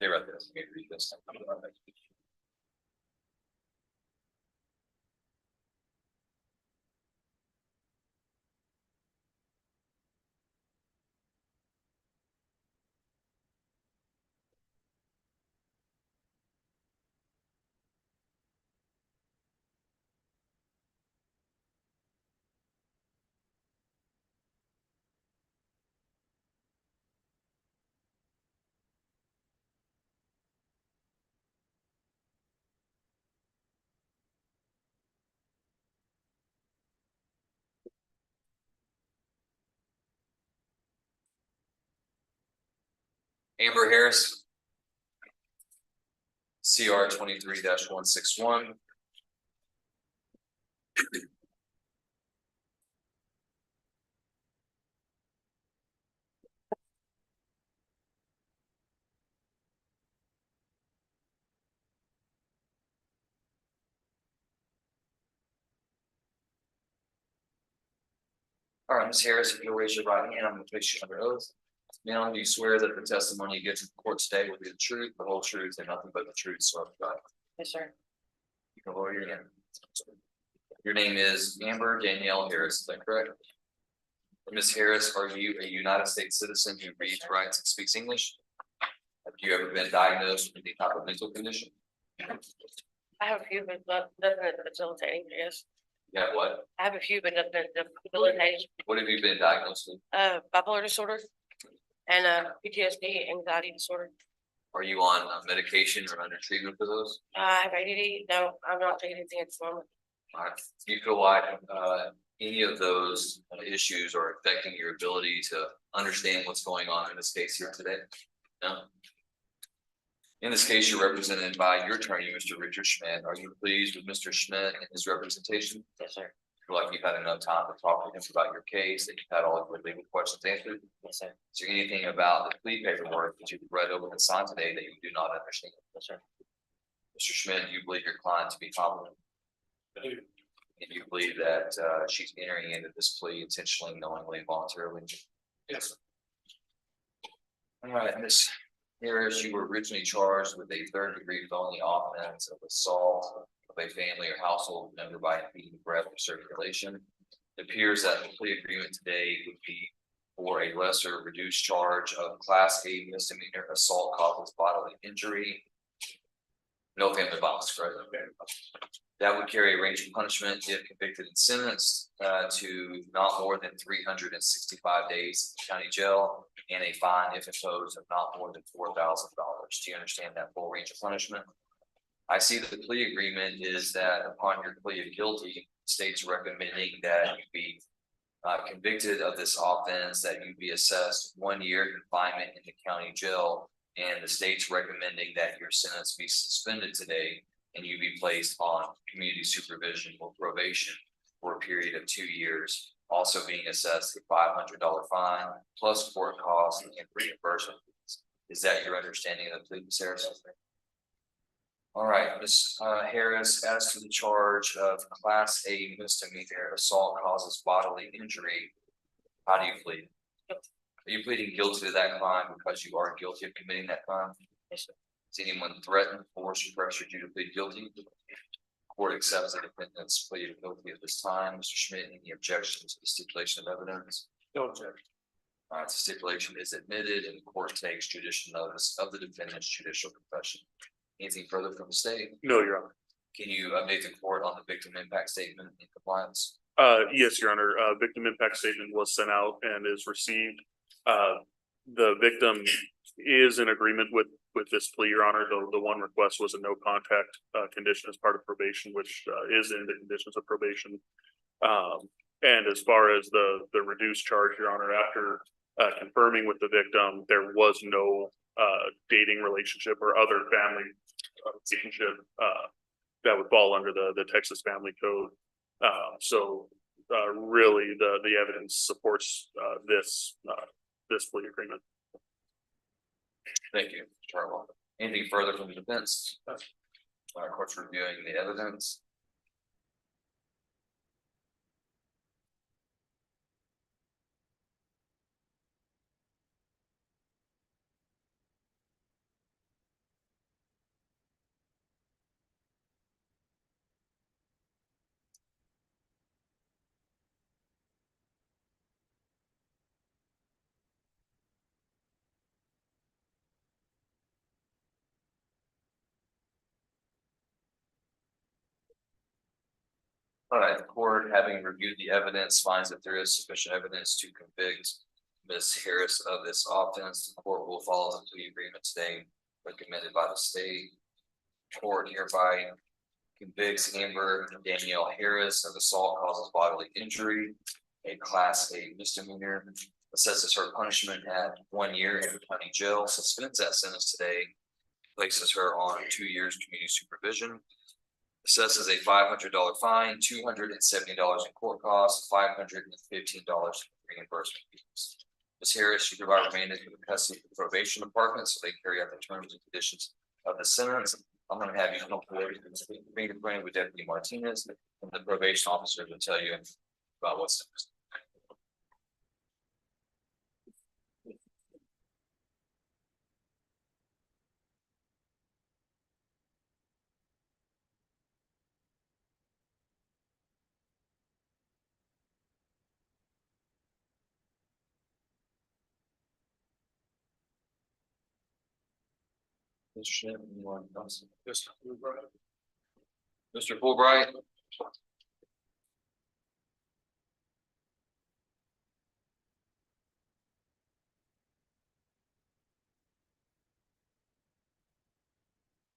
Speaker 1: Stay right there. Let me read this. Amber Harris. CR 23-161. All right, Ms. Harris, if you'll raise your right hand, I'm going to place you under oath. Now, do you swear that the testimony you give to the court today will be the truth, the whole truth, and nothing but the truth, so help you God?
Speaker 11: Yes, sir.
Speaker 1: You can lower your hand. Your name is Amber Danielle Harris, is that correct? Ms. Harris, are you a United States citizen who reads, writes, and speaks English? Have you ever been diagnosed with any type of mental condition?
Speaker 13: I have a few, but nothing facilitating, yes.
Speaker 1: Yeah, what?
Speaker 13: I have a few, but nothing debilitating.
Speaker 1: What have you been diagnosed with?
Speaker 13: Bipolar disorder and PTSD, anxiety disorder.
Speaker 1: Are you on medication or under treatment for those?
Speaker 13: I have ADD. No, I'm not taking anything at the moment.
Speaker 1: All right. Do you feel like any of those issues are affecting your ability to understand what's going on in this case here today? No. In this case, you're represented by your attorney, Mr. Richard Schmidt. Are you pleased with Mr. Schmidt and his representation?
Speaker 13: Yes, sir.
Speaker 1: Feel like you've had enough time to talk to him about your case, that you've had all of your legal questions answered?
Speaker 13: Yes, sir.
Speaker 1: Is there anything about the plea paperwork that you've read over and signed today that you do not understand?
Speaker 13: Yes, sir.
Speaker 1: Mr. Schmidt, do you believe your client to be competent?
Speaker 4: I do.
Speaker 1: And you believe that she's entering into this plea intentionally, knowingly, and voluntarily?
Speaker 4: Yes, sir.
Speaker 1: All right, Ms. Harris, you were originally charged with a third-degree felony offense of assault of a family or household member by impeding breath or circulation. It appears that the plea agreement today would be for a lesser reduced charge of Class A misdemeanor assault causes bodily injury. No family violence, correct? That would carry a range of punishment if convicted and sentenced to not more than 365 days in county jail and a fine if imposed of not more than $4,000. Do you understand that full range of punishment? I see that the plea agreement is that upon your plea of guilty, the state's recommending that you be convicted of this offense, that you be assessed 1 year confinement in the county jail, and the state's recommending that your sentence be suspended today and you be placed on community supervision or probation for a period of 2 years, also being assessed a $500 fine plus court costs and reimbursement. Is that your understanding of the plea, Ms. Harris? All right, Ms. Harris, as to the charge of Class A misdemeanor assault causes bodily injury, how do you plead? Are you pleading guilty to that crime because you are guilty of committing that crime?
Speaker 13: Yes, sir.
Speaker 1: Has anyone threatened, forced, or pressured you to plead guilty? Court accepts the defendant's plea of guilty at this time. Mr. Schmidt, any objections to the stipulation of evidence?
Speaker 4: No objection.
Speaker 1: All right, the stipulation is admitted and the court takes judicial notice of the defendant's judicial confession. Anything further from the state?
Speaker 7: No, Your Honor.
Speaker 1: Can you update the court on the victim impact statement in compliance?
Speaker 7: Yes, Your Honor. Victim impact statement was sent out and is received. The victim is in agreement with this plea, Your Honor. The one request was a no contact condition as part of probation, which is in the conditions of probation. And as far as the reduced charge, Your Honor, after confirming with the victim, there was no dating relationship or other family relationship that would fall under the Texas Family Code. So really the evidence supports this plea agreement.
Speaker 1: Thank you, Mr. Harwell. Anything further from the defense? Court's reviewing the evidence. All right, the court, having reviewed the evidence, finds that there is sufficient evidence to convict Ms. Harris of this offense. The court will follow the plea agreement today recommended by the state. Court hereby convicts Amber Danielle Harris of assault causes bodily injury, a class A misdemeanor, assesses her punishment at 1 year in county jail, suspends that sentence today, places her on 2 years community supervision, assesses a $500 fine, $270 in court costs, $515 reimbursement fees. Ms. Harris should provide remainder to the custody of the probation department so they carry out the terms and conditions of the sentence. I'm gonna have you come forward and speak with Deputy Martinez, and the probation officer to tell you about what's next. Mr. Schmidt, you want to announce? Mr. Fulbright. Mr. Fulbright.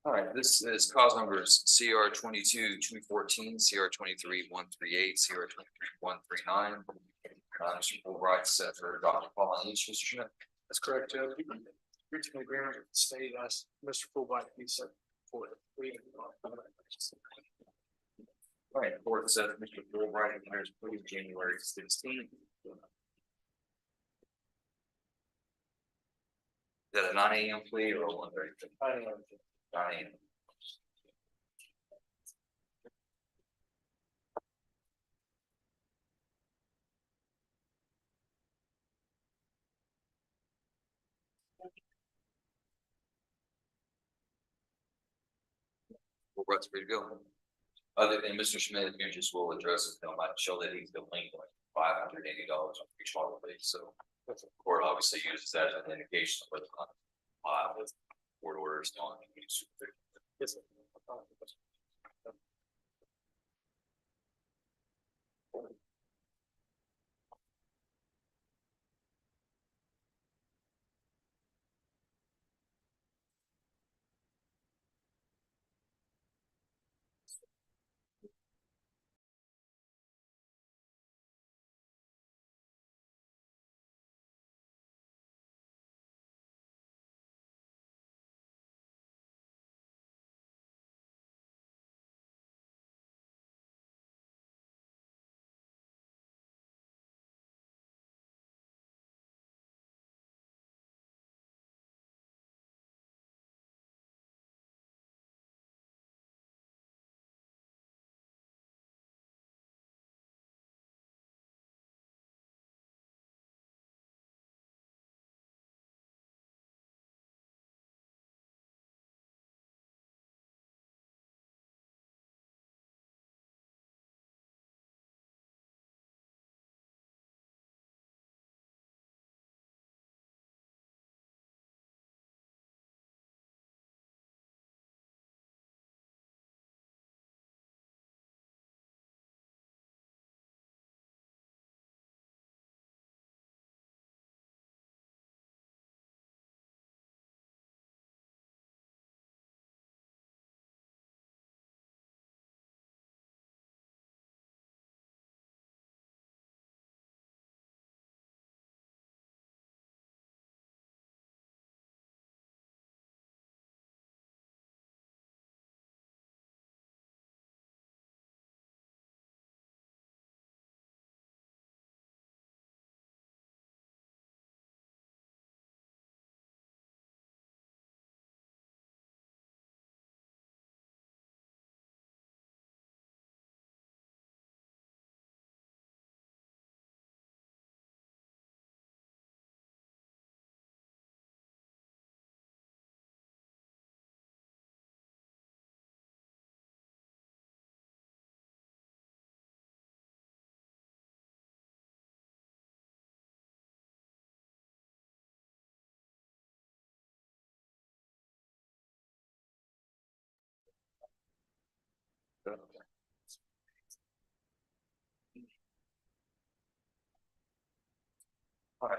Speaker 1: All right, this is cause numbers CR 22-214, CR 23-138, CR 23-139. Mr. Fulbright set for Dr. Paul and Mr. Schmidt.
Speaker 6: That's correct, Judge. Reaching an agreement with the state, as Mr. Fulbright, he said for it.
Speaker 1: All right, court said that Mr. Fulbright declares plea January 16th. Is that a 9 a.m. plea or a 1:30? 9 a.m. Fulbright's ready to go. Other than Mr. Schmidt, you just will address it, might show that he's delinquent $580 on each holiday, so. The court obviously uses that as an indication of whether or not with court orders on.
Speaker 6: Yes, sir.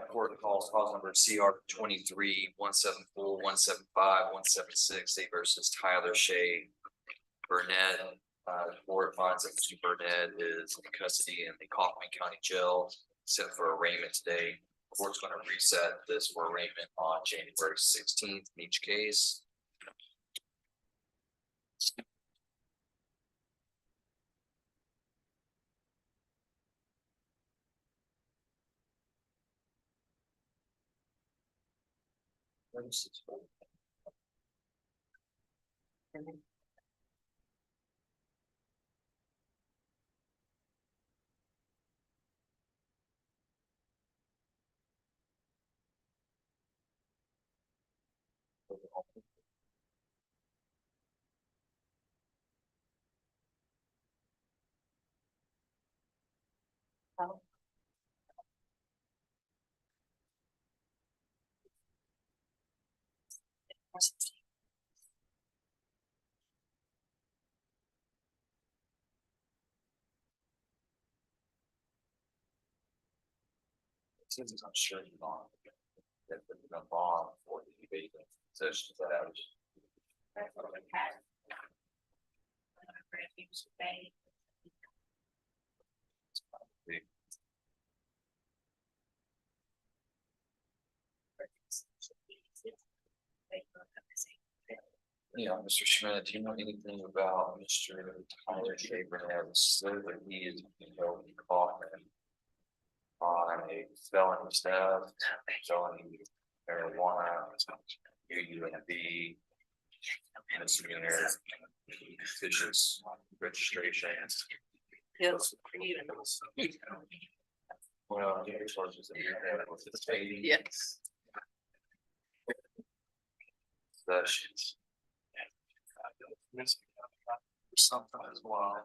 Speaker 1: court calls cause number CR 23-174-175-176, state versus Tyler Shea Burnett. The court finds that Mr. Burnett is in custody in the Kaufman County Jail, set for arraignment today. Court's gonna reset this for arraignment on January 16th in each case. Since I'm sure you know that the bond for the debate sessions that I was. Yeah, Mr. Schmidt, do you know anything about Mr. Tyler Abraham? So that he is, caught on a felony theft, felony marijuana, UUNB, misdemeanor, fictitious registration.
Speaker 11: Yes.
Speaker 1: Well, the charges that you have with the state.
Speaker 11: Yes.
Speaker 1: Sessions.
Speaker 6: Something as well.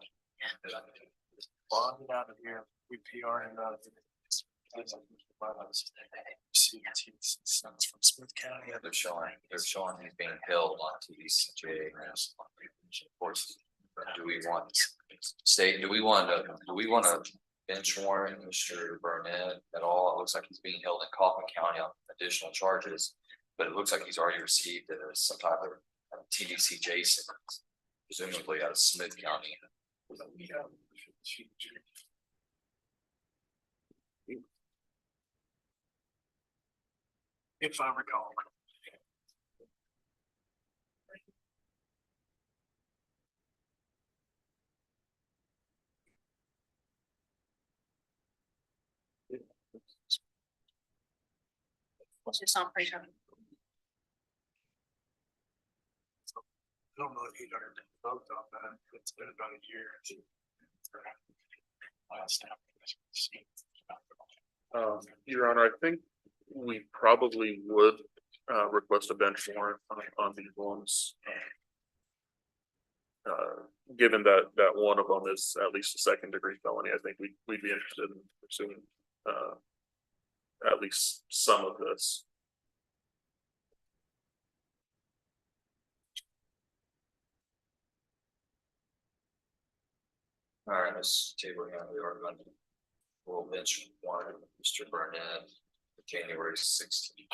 Speaker 6: Bonded out of here, we PR and from Smith County.
Speaker 1: Yeah, they're showing he's being held on TVCJ. Of course, do we want to bench warrant Mr. Burnett at all? It looks like he's being held in Kaufman County on additional charges, but it looks like he's already received some type of TVCJ sentence, presumably out of Smith County.
Speaker 6: If I recall.
Speaker 5: What's your song pretty sure?
Speaker 6: I don't know if you heard vote on that. It's been about a year.
Speaker 7: Your Honor, I think we probably would request a bench warrant on these ones. Given that one of them is at least a second-degree felony, I think we'd be interested in pursuing at least some of this.
Speaker 1: All right, Ms. Tabor, we are going to. We'll bench warrant Mr. Burnett for January 16th.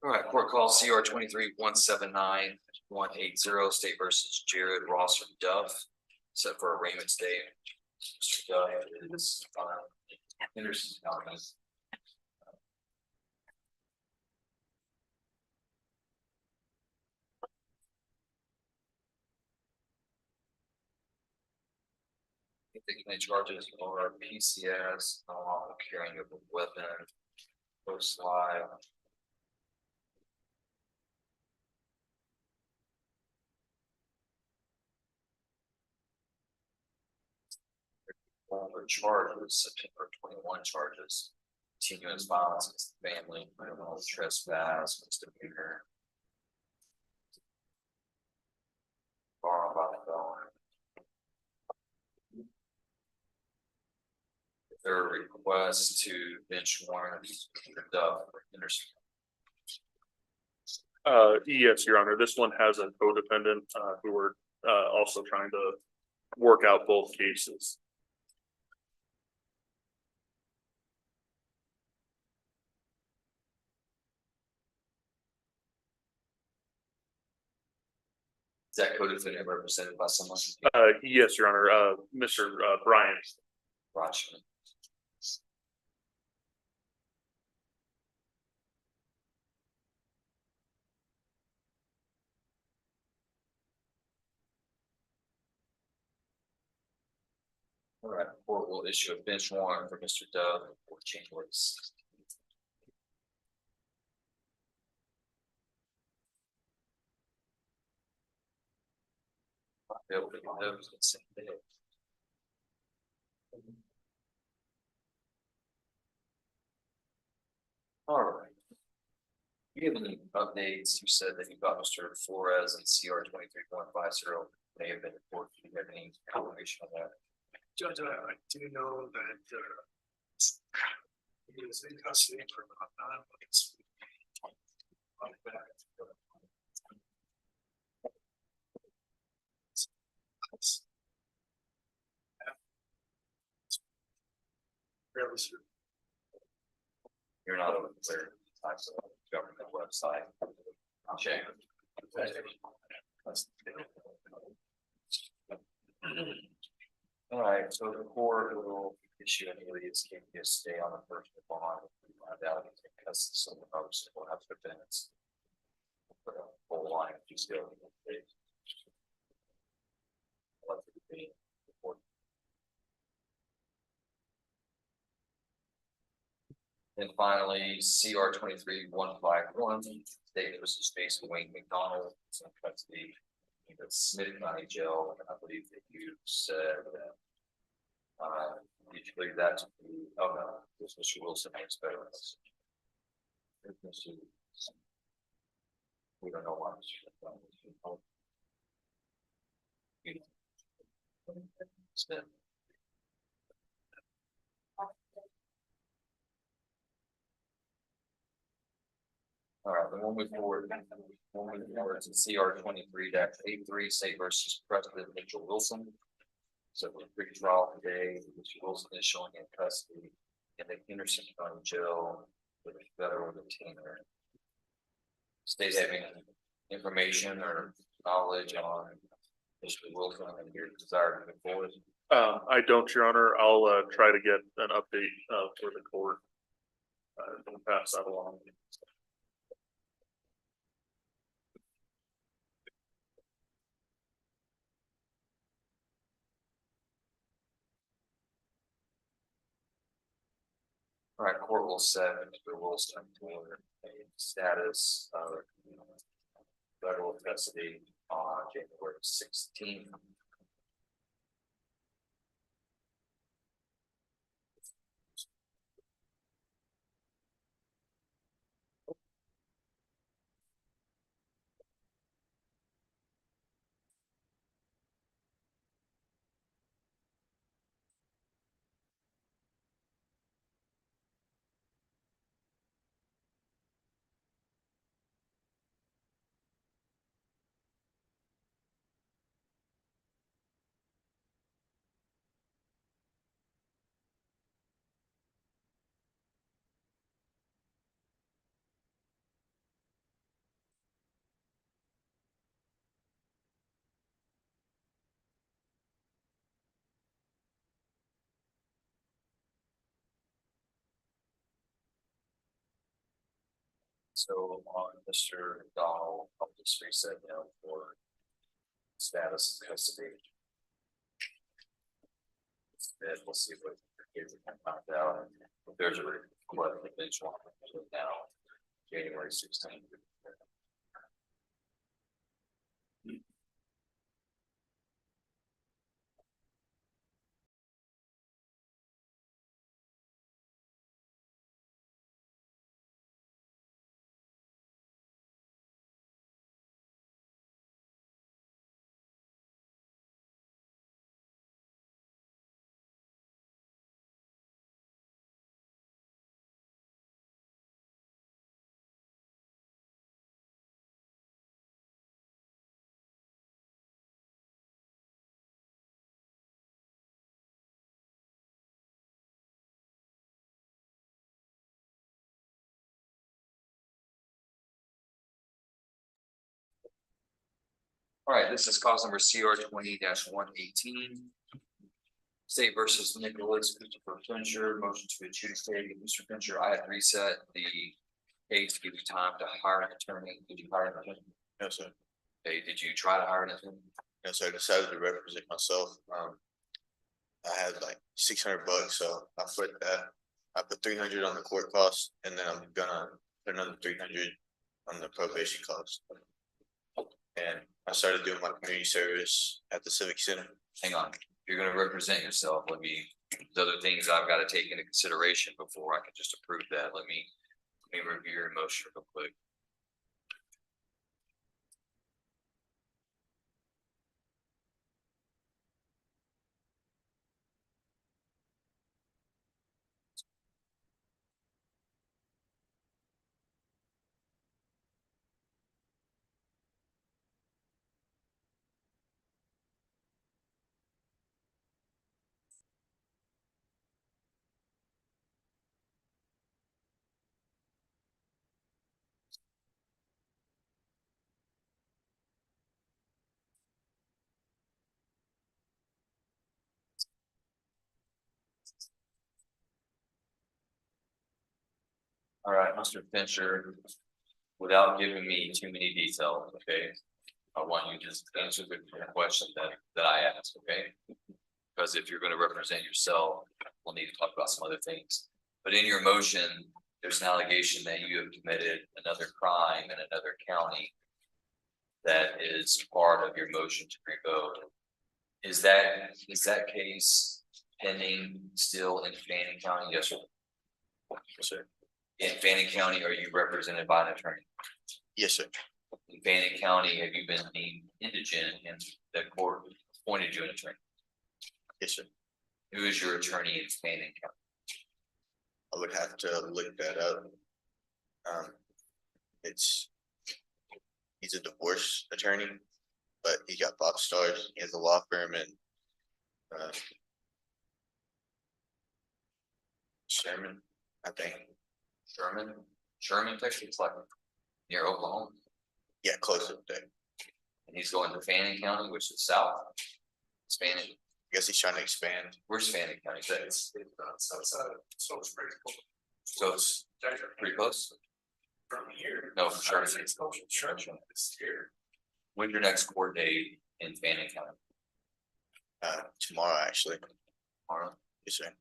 Speaker 1: All right, court call CR 23-179-180, state versus Jared Rosser Duff, set for arraignment today. Mr. Duff is Henderson County. The charges are PCS, carrying of a weapon, post live. Over charges, September 21 charges, continuous violence against the family, criminal trespass, misdemeanor. Borrow by the felon. Their request to bench warrant Mr. Duff for Henderson.
Speaker 7: Yes, Your Honor, this one has a codependent who we're also trying to work out both cases.
Speaker 1: Is that co-defendant represented by someone?
Speaker 7: Yes, Your Honor, Mr. Bryant.
Speaker 1: Roger. All right, court will issue a bench warrant for Mr. Dove for January 6th. Able to get those the same day. All right. You have any updates? You said that you got Mr. Flores and CR 23.50 may have been reported. Do you have any information on that?
Speaker 6: Judge, I do know that, he was in custody for about 9 months. Fairly soon.
Speaker 1: You're not over there. Types of government website. I'll check. All right, so the court will issue any of these, can you stay on the first bond? Because some of those will have to defense. Put a whole line of just go. And finally, CR 23.151, State versus Jason Wayne McDonald, it's in custody in the Smith County Jail, and I believe that you said that. Did you believe that to be, oh no, this Mr. Wilson makes better. We don't know why. Smith. All right, then we'll move forward. We'll move forward to CR 23-83, State versus President Mitchell Wilson. So the pre-trial today, Mr. Wilson is showing in custody in the Henderson County Jail with a federal detainer. State having information or knowledge on Mr. Wilson and your desire to move forward.
Speaker 7: I don't, Your Honor. I'll try to get an update for the court. And pass that along.
Speaker 1: All right, court will set Mr. Wilson for a status of federal custody on January 16th. So on Mr. Donald, I'll just reset now for status of custody. And we'll see what kids can find out. If there's a request, they just want to now, January 16th. All right, this is cause number CR 20-118. State versus Nicholas, Christopher Fincher, motion to adjudicate. Mr. Fincher, I had reset the case to give you time to hire an attorney. Did you hire an attorney?
Speaker 8: No, sir.
Speaker 1: Okay, did you try to hire an attorney?
Speaker 8: No, sir. I decided to represent myself. I had like $600, so I put 300 on the court cost, and then I'm gonna put another 300 on the probation cost. And I started doing my community service at the Civic Center.
Speaker 1: Hang on, if you're gonna represent yourself, there's other things I've gotta take into consideration before I can just approve that. Let me review your motion real quick. All right, Mr. Fincher, without giving me too many details, okay? I want you to just answer the question that I asked, okay? Because if you're gonna represent yourself, we'll need to talk about some other things. But in your motion, there's an allegation that you have committed another crime in another county that is part of your motion to revoke. Is that case pending still in Fannin County? Yes, sir.
Speaker 8: Yes, sir.
Speaker 1: In Fannin County, are you represented by an attorney?
Speaker 8: Yes, sir.
Speaker 1: In Fannin County, have you been deemed indigent and the court appointed you an attorney?
Speaker 8: Yes, sir.
Speaker 1: Who is your attorney in Fannin County?
Speaker 8: I would have to look that up. He's a divorce attorney, but he got pop stars. He has a law firm in Sherman, I think.
Speaker 1: Sherman, Texas, like near Oklahoma.
Speaker 8: Yeah, close up there.
Speaker 1: And he's going to Fannin County, which is south. It's Fannin.
Speaker 8: I guess he's trying to expand.
Speaker 1: Where's Fannin County? It's
Speaker 4: outside, so it's pretty cool.
Speaker 1: so it's pretty close.
Speaker 4: From here.
Speaker 1: No, from Sherman.
Speaker 4: It's close to Sherman, it's here.
Speaker 1: When's your next court date in Fannin County?
Speaker 8: Tomorrow, actually.
Speaker 1: Tomorrow.
Speaker 8: Yes, sir.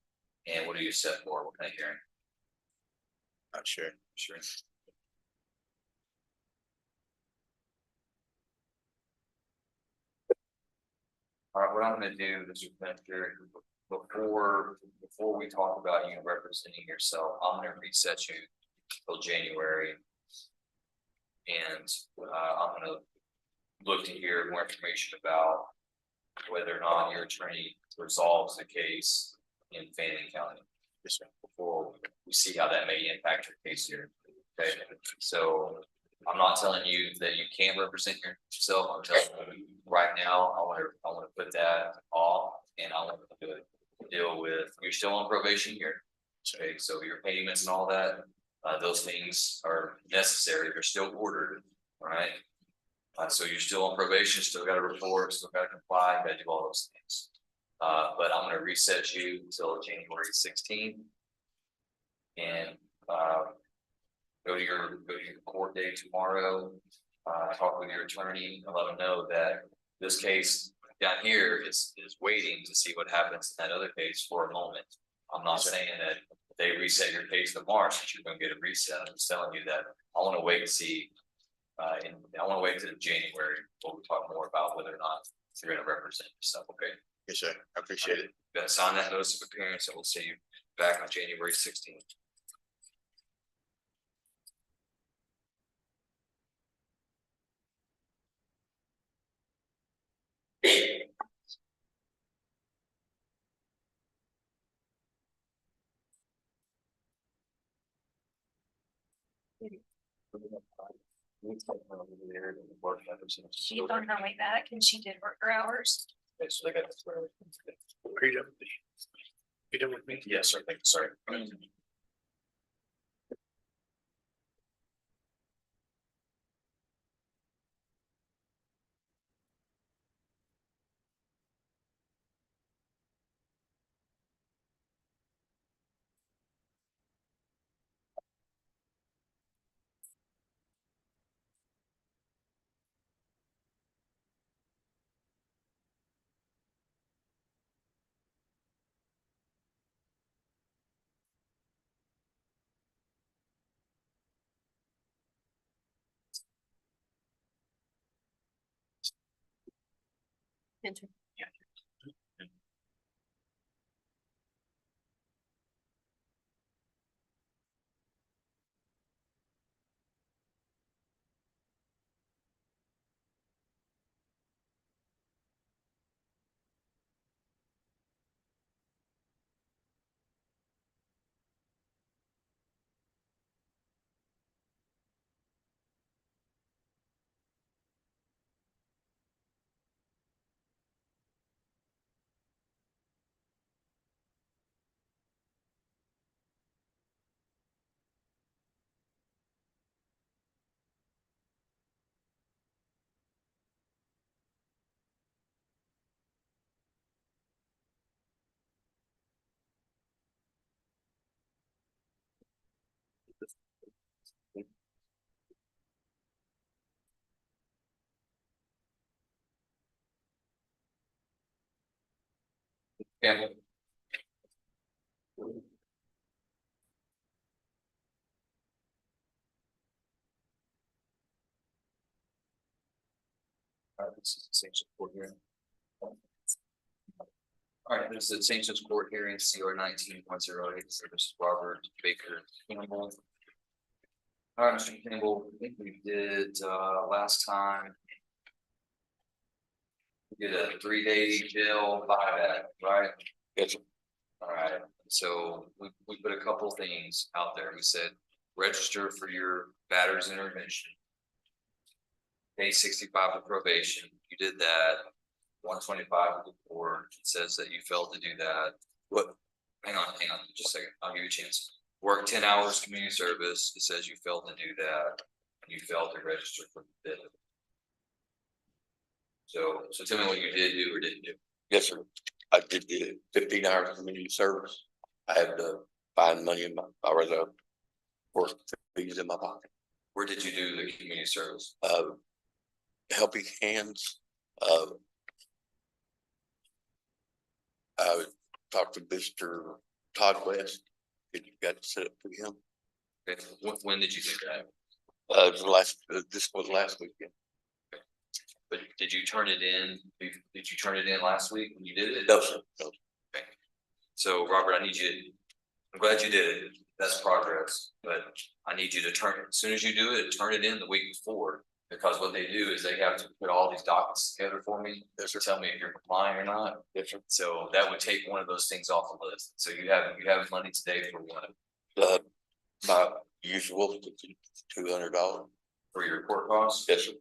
Speaker 1: And what are you set for? What kind of hearing?
Speaker 8: Not sure.
Speaker 1: Sure. All right, what I'm gonna do, Mr. Fincher, before we talk about you representing yourself, I'm gonna reset you till January. And I'm gonna look to hear more information about whether or not your attorney resolves the case in Fannin County.
Speaker 8: Yes, sir.
Speaker 1: Before we see how that may impact your case here. Okay, so I'm not telling you that you can't represent yourself. I'm telling you right now, I want to put that off, and I want to deal with, you're still on probation here. Okay, so your payments and all that, those things are necessary. They're still ordered, all right? So you're still on probation, still got to report, still got to comply, got to do all those things. But I'm going to reset you until January 16th. And go to your court date tomorrow. Talk with your attorney and let them know that this case down here is waiting to see what happens in that other case for a moment. I'm not saying that if they reset your case to March, that you're going to get a reset. I'm just telling you that I want to wait and see. And I want to wait till January before we talk more about whether or not you're going to represent yourself. Okay.
Speaker 8: Yes, sir. I appreciate it.
Speaker 1: You're gonna sign that notice of appearance, and we'll see you back on January 16th.
Speaker 5: She's on her way back and she did work her hours.
Speaker 6: Okay, so they got. Are you done with me? You done with me?
Speaker 1: Yes, sir. Thank you. Sorry. Campbell. This is the sanctions court hearing. All right, this is the sanctions court hearing, CR 19.08, service Robert Baker Campbell. All right, Mr. Campbell, I think we did last time. We did a 3-day jail buyback, right?
Speaker 8: Yes.
Speaker 1: All right, so we put a couple things out there. We said register for your batter's intervention. Pay 65 for probation. You did that. 125 before it says that you failed to do that. What? Hang on, just a second. I'll give you a chance. Work 10 hours community service. It says you failed to do that. And you failed to register for the bid. So tell me what you did do or didn't do.
Speaker 8: Yes, sir. I did the 15 hours community service. I had to find money in my, I was work fees in my pocket.
Speaker 1: Where did you do the community service?
Speaker 8: Helping Hands. I talked to Mr. Todd West. Did you got to set up for him?
Speaker 1: Okay. When did you do that?
Speaker 8: This was last weekend.
Speaker 1: But did you turn it in? Did you turn it in last week when you did it?
Speaker 8: No, sir. No.
Speaker 1: Okay. So Robert, I need you, I'm glad you did it. That's progress, but I need you to turn it, as soon as you do it, turn it in the week before. Because what they do is they have to put all these dockets together for me. Yes, sir. Tell me if you're complying or not. Yes, sir. So that would take one of those things off the list. So you have money today for what?
Speaker 8: My usual $200
Speaker 1: for your report costs?
Speaker 8: Yes, sir.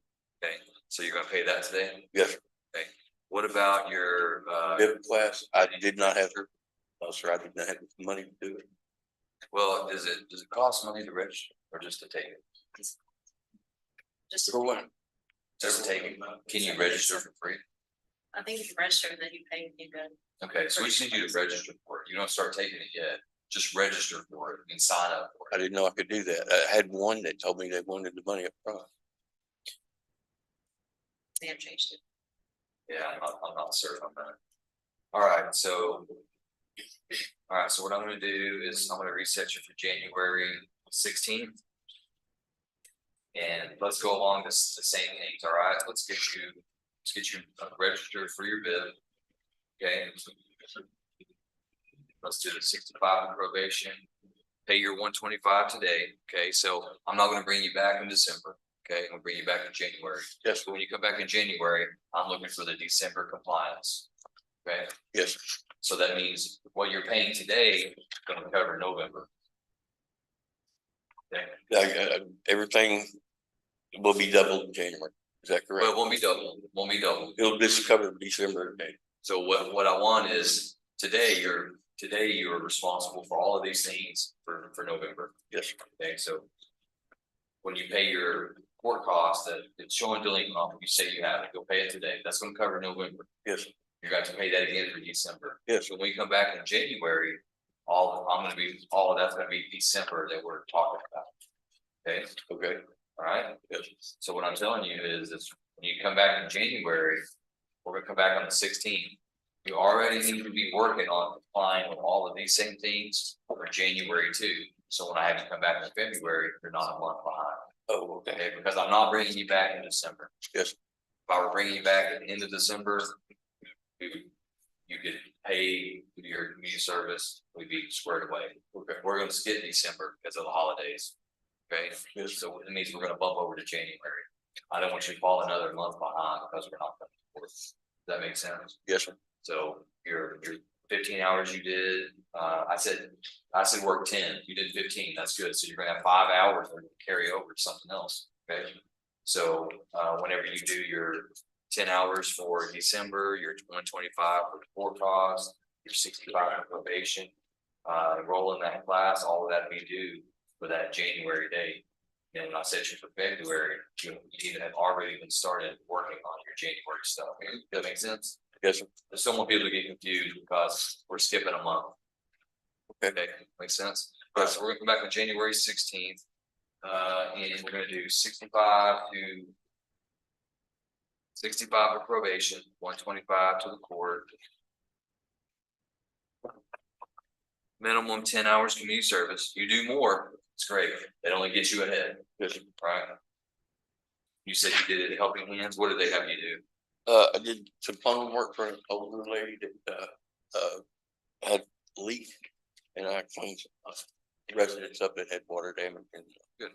Speaker 1: Okay, so you're gonna pay that today?
Speaker 8: Yes, sir.
Speaker 1: Okay, what about your
Speaker 8: Bib class? I did not have her. No, sir, I did not have the money to do it.
Speaker 1: well, does it cost money to register or just to take it?
Speaker 5: Just
Speaker 8: For what?
Speaker 1: Just to take it, can you register for free?
Speaker 5: I think if you register, then you pay, you good.
Speaker 1: Okay, so we just need you to register for it, you don't start taking it yet, just register for it and sign up for
Speaker 8: I
Speaker 1: it.
Speaker 8: didn't know I could do that. I had one that told me they wanted the money up front.
Speaker 5: They have changed it.
Speaker 1: Yeah, I'm not certain on that. All right, so what I'm gonna do is I'm gonna reset you for January 16th. And let's go along the same things, all right? Let's get you registered for your bid. Okay. Let's do the 65 probation. Pay your 125 today, okay? So I'm not gonna bring you back in December, okay? I'm gonna bring you back in January.
Speaker 8: Yes.
Speaker 1: So when you come back in January, I'm looking for the December compliance. Okay,
Speaker 8: Yes.
Speaker 1: so that means what you're paying today is gonna cover November. Okay,
Speaker 8: Everything will be doubled in January. Is that correct?
Speaker 1: but it won't be double,
Speaker 8: It'll just cover December. Okay.
Speaker 1: So what I want is today you're responsible for all of these things for November.
Speaker 8: Yes.
Speaker 1: Okay, so. When you pay your court costs that it's showing delinquent, you say you have it, go pay it today. That's gonna cover November.
Speaker 8: Yes.
Speaker 1: You're going to pay that again for December.
Speaker 8: Yes.
Speaker 1: So when we come back in January, all of that's gonna be December that we're talking about. Okay,
Speaker 8: Okay.
Speaker 1: all right? Yes. So what I'm telling you is when you come back in January, we're gonna come back on the 16th. You already need to be working on complying with all of these same things for January too. So when I have you come back in February, you're not a month behind.
Speaker 8: Oh, okay.
Speaker 1: Okay, because I'm not bringing you back in December.
Speaker 8: Yes.
Speaker 1: If I were bringing you back at the end of December, You could pay your community service, we'd be squared away. We're gonna skip December because of the holidays. Okay, so it means we're gonna bump over to January. I don't want you to fall another month behind because we're not. Does that make sense?
Speaker 8: Yes, sir.
Speaker 1: So your 15 hours you did, I said work 10, you did 15, that's good, so you're gonna have 5 hours to carry over to something else, okay? So, whenever you do your 10 hours for December, your 125 for court costs, your 65 for probation. Enroll in that class, all of that we do for that January date. And when I set you for February, you even have already been started working on your January stuff. Does that make sense?
Speaker 8: Yes, sir.
Speaker 1: I just don't want people to get confused because we're skipping a month. Okay, makes sense? All right, so we're gonna come back on January 16th. And we're gonna do 65 for probation, 125 to the court. Minimum 10 hours community service. You do more, it's great. It only gets you ahead.
Speaker 8: Yes,
Speaker 1: Right? You said you did it at Helping Hands. What did they have you do?
Speaker 8: I did some plumbing work for an older lady that, had leak. And I cleaned residents up that had water damage and.
Speaker 1: Good.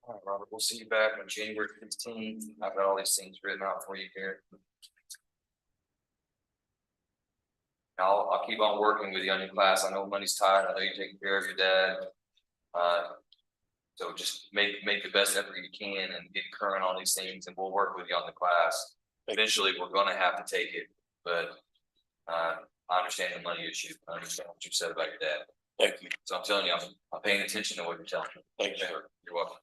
Speaker 1: All right, Robert, we'll see you back on January 15th. I've got all these things written out for you here. I'll keep on working with you on your class. I know money's tight. I know you're taking care of your dad. So just make the best effort you can and get current on these things, and we'll work with you on the class. Eventually, we're gonna have to take it, but I understand the money issue. I understand what you said about your dad.
Speaker 8: Thank you.
Speaker 1: So I'm telling you, I'm paying attention to what you're telling me.
Speaker 8: Thank you.
Speaker 1: You're welcome.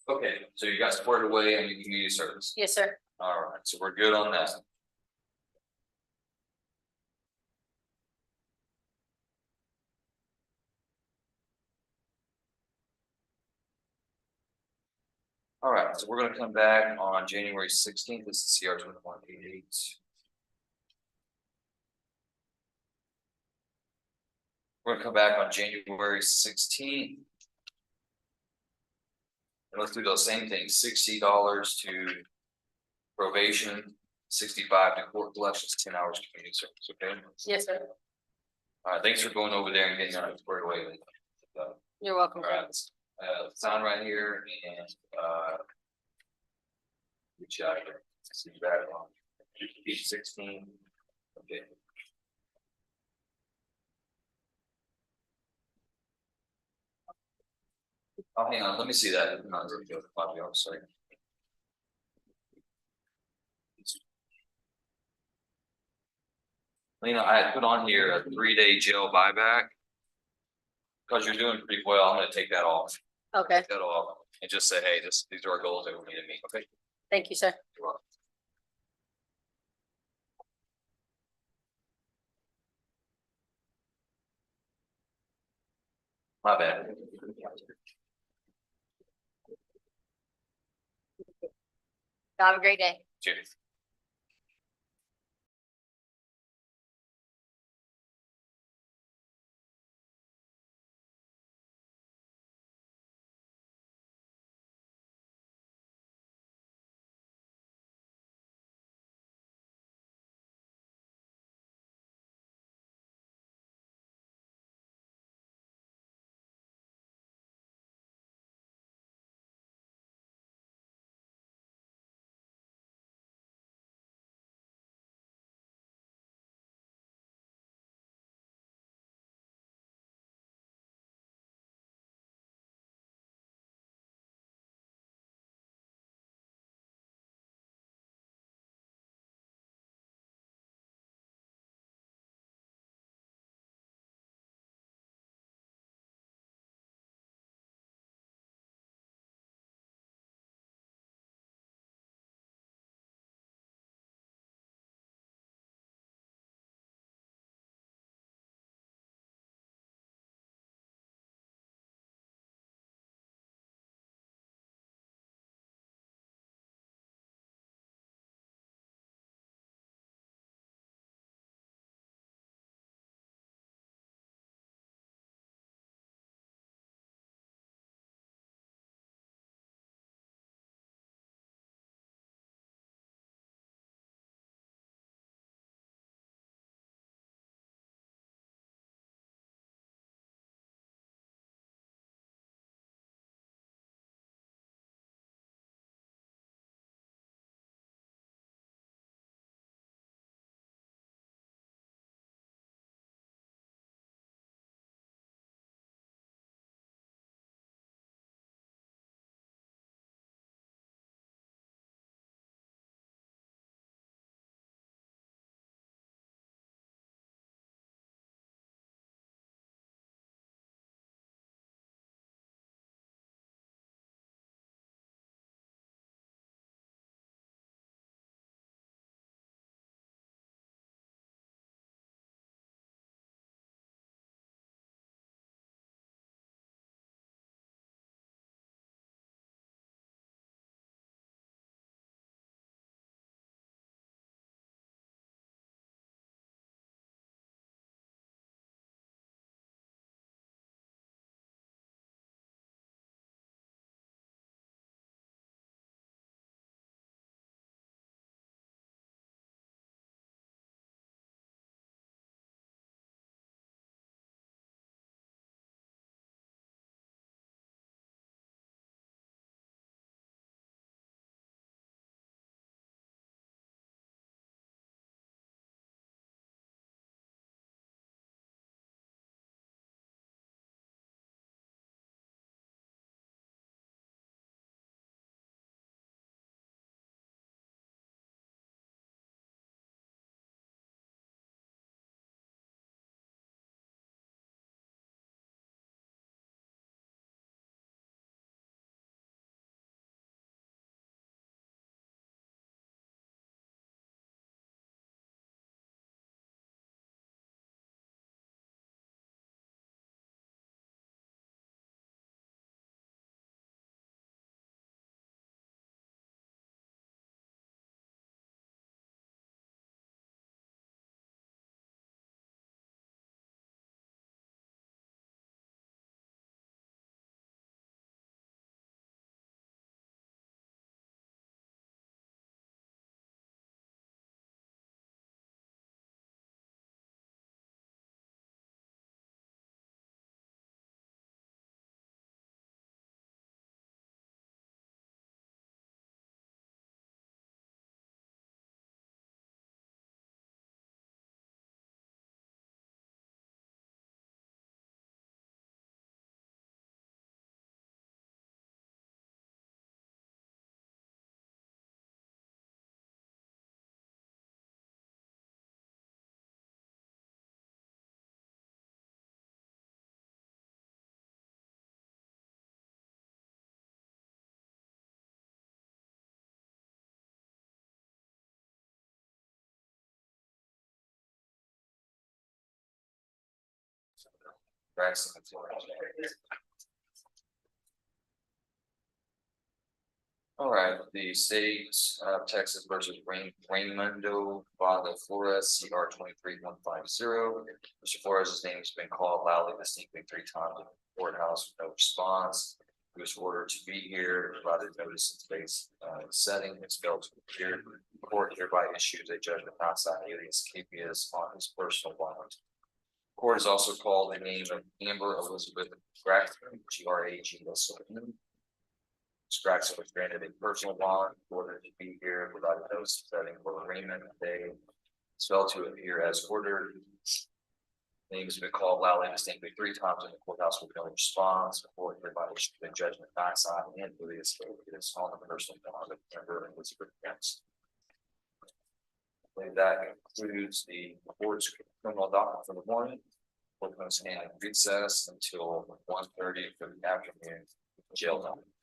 Speaker 1: Okay, so you got squared away on your community service.
Speaker 13: Yes, sir.
Speaker 1: All right, so we're good on that. All right, so we're gonna come back on January 16th. This is CR 2188. We're gonna come back on January 16th. And let's do those same things, $60 to probation, 65 to court collections, 10 hours community service, okay?
Speaker 13: Yes, sir.
Speaker 1: All right, thanks for going over there and getting that squared away.
Speaker 13: You're welcome.
Speaker 1: All right, sign right here and, reach out here, see you back on page 16, okay. Oh, hang on, let me see that. No, there we go. I'm sorry. Lena, I had put on here a 3-day jail buyback. Because you're doing pretty well, I'm gonna take that off.
Speaker 13: Okay,
Speaker 1: Take that off and just say, hey, these are our goals that we need to meet, okay?
Speaker 13: thank you, sir.
Speaker 1: You're welcome. My bad.
Speaker 13: Have a great day.
Speaker 1: Cheers. Braxton. All right, the state of Texas versus Raymundo Vada Flores, CR 23150. Mr. Flores' name has been called loudly, distinctly 3 times in the courthouse with no response. He was ordered to be here, provided notice in today's setting, it's failed to appear. The court hereby issues a judgment not signing alias KPS on his personal bond. Court has also called the name of Amber Elizabeth Braxton, GRAGSON. Ms. Braxton was granted a personal bond, ordered to be here without a notice of setting for arraignment. They failed to appear as ordered. Name has been called loudly and distinctly 3 times in the courthouse with no response. The court hereby issued a judgment not signing and alias KPS on the personal bond of Amber Elizabeth Braxton. That concludes the court's criminal docket for the morning. We're going to stand in recess until 1:30 for the afternoon jail time.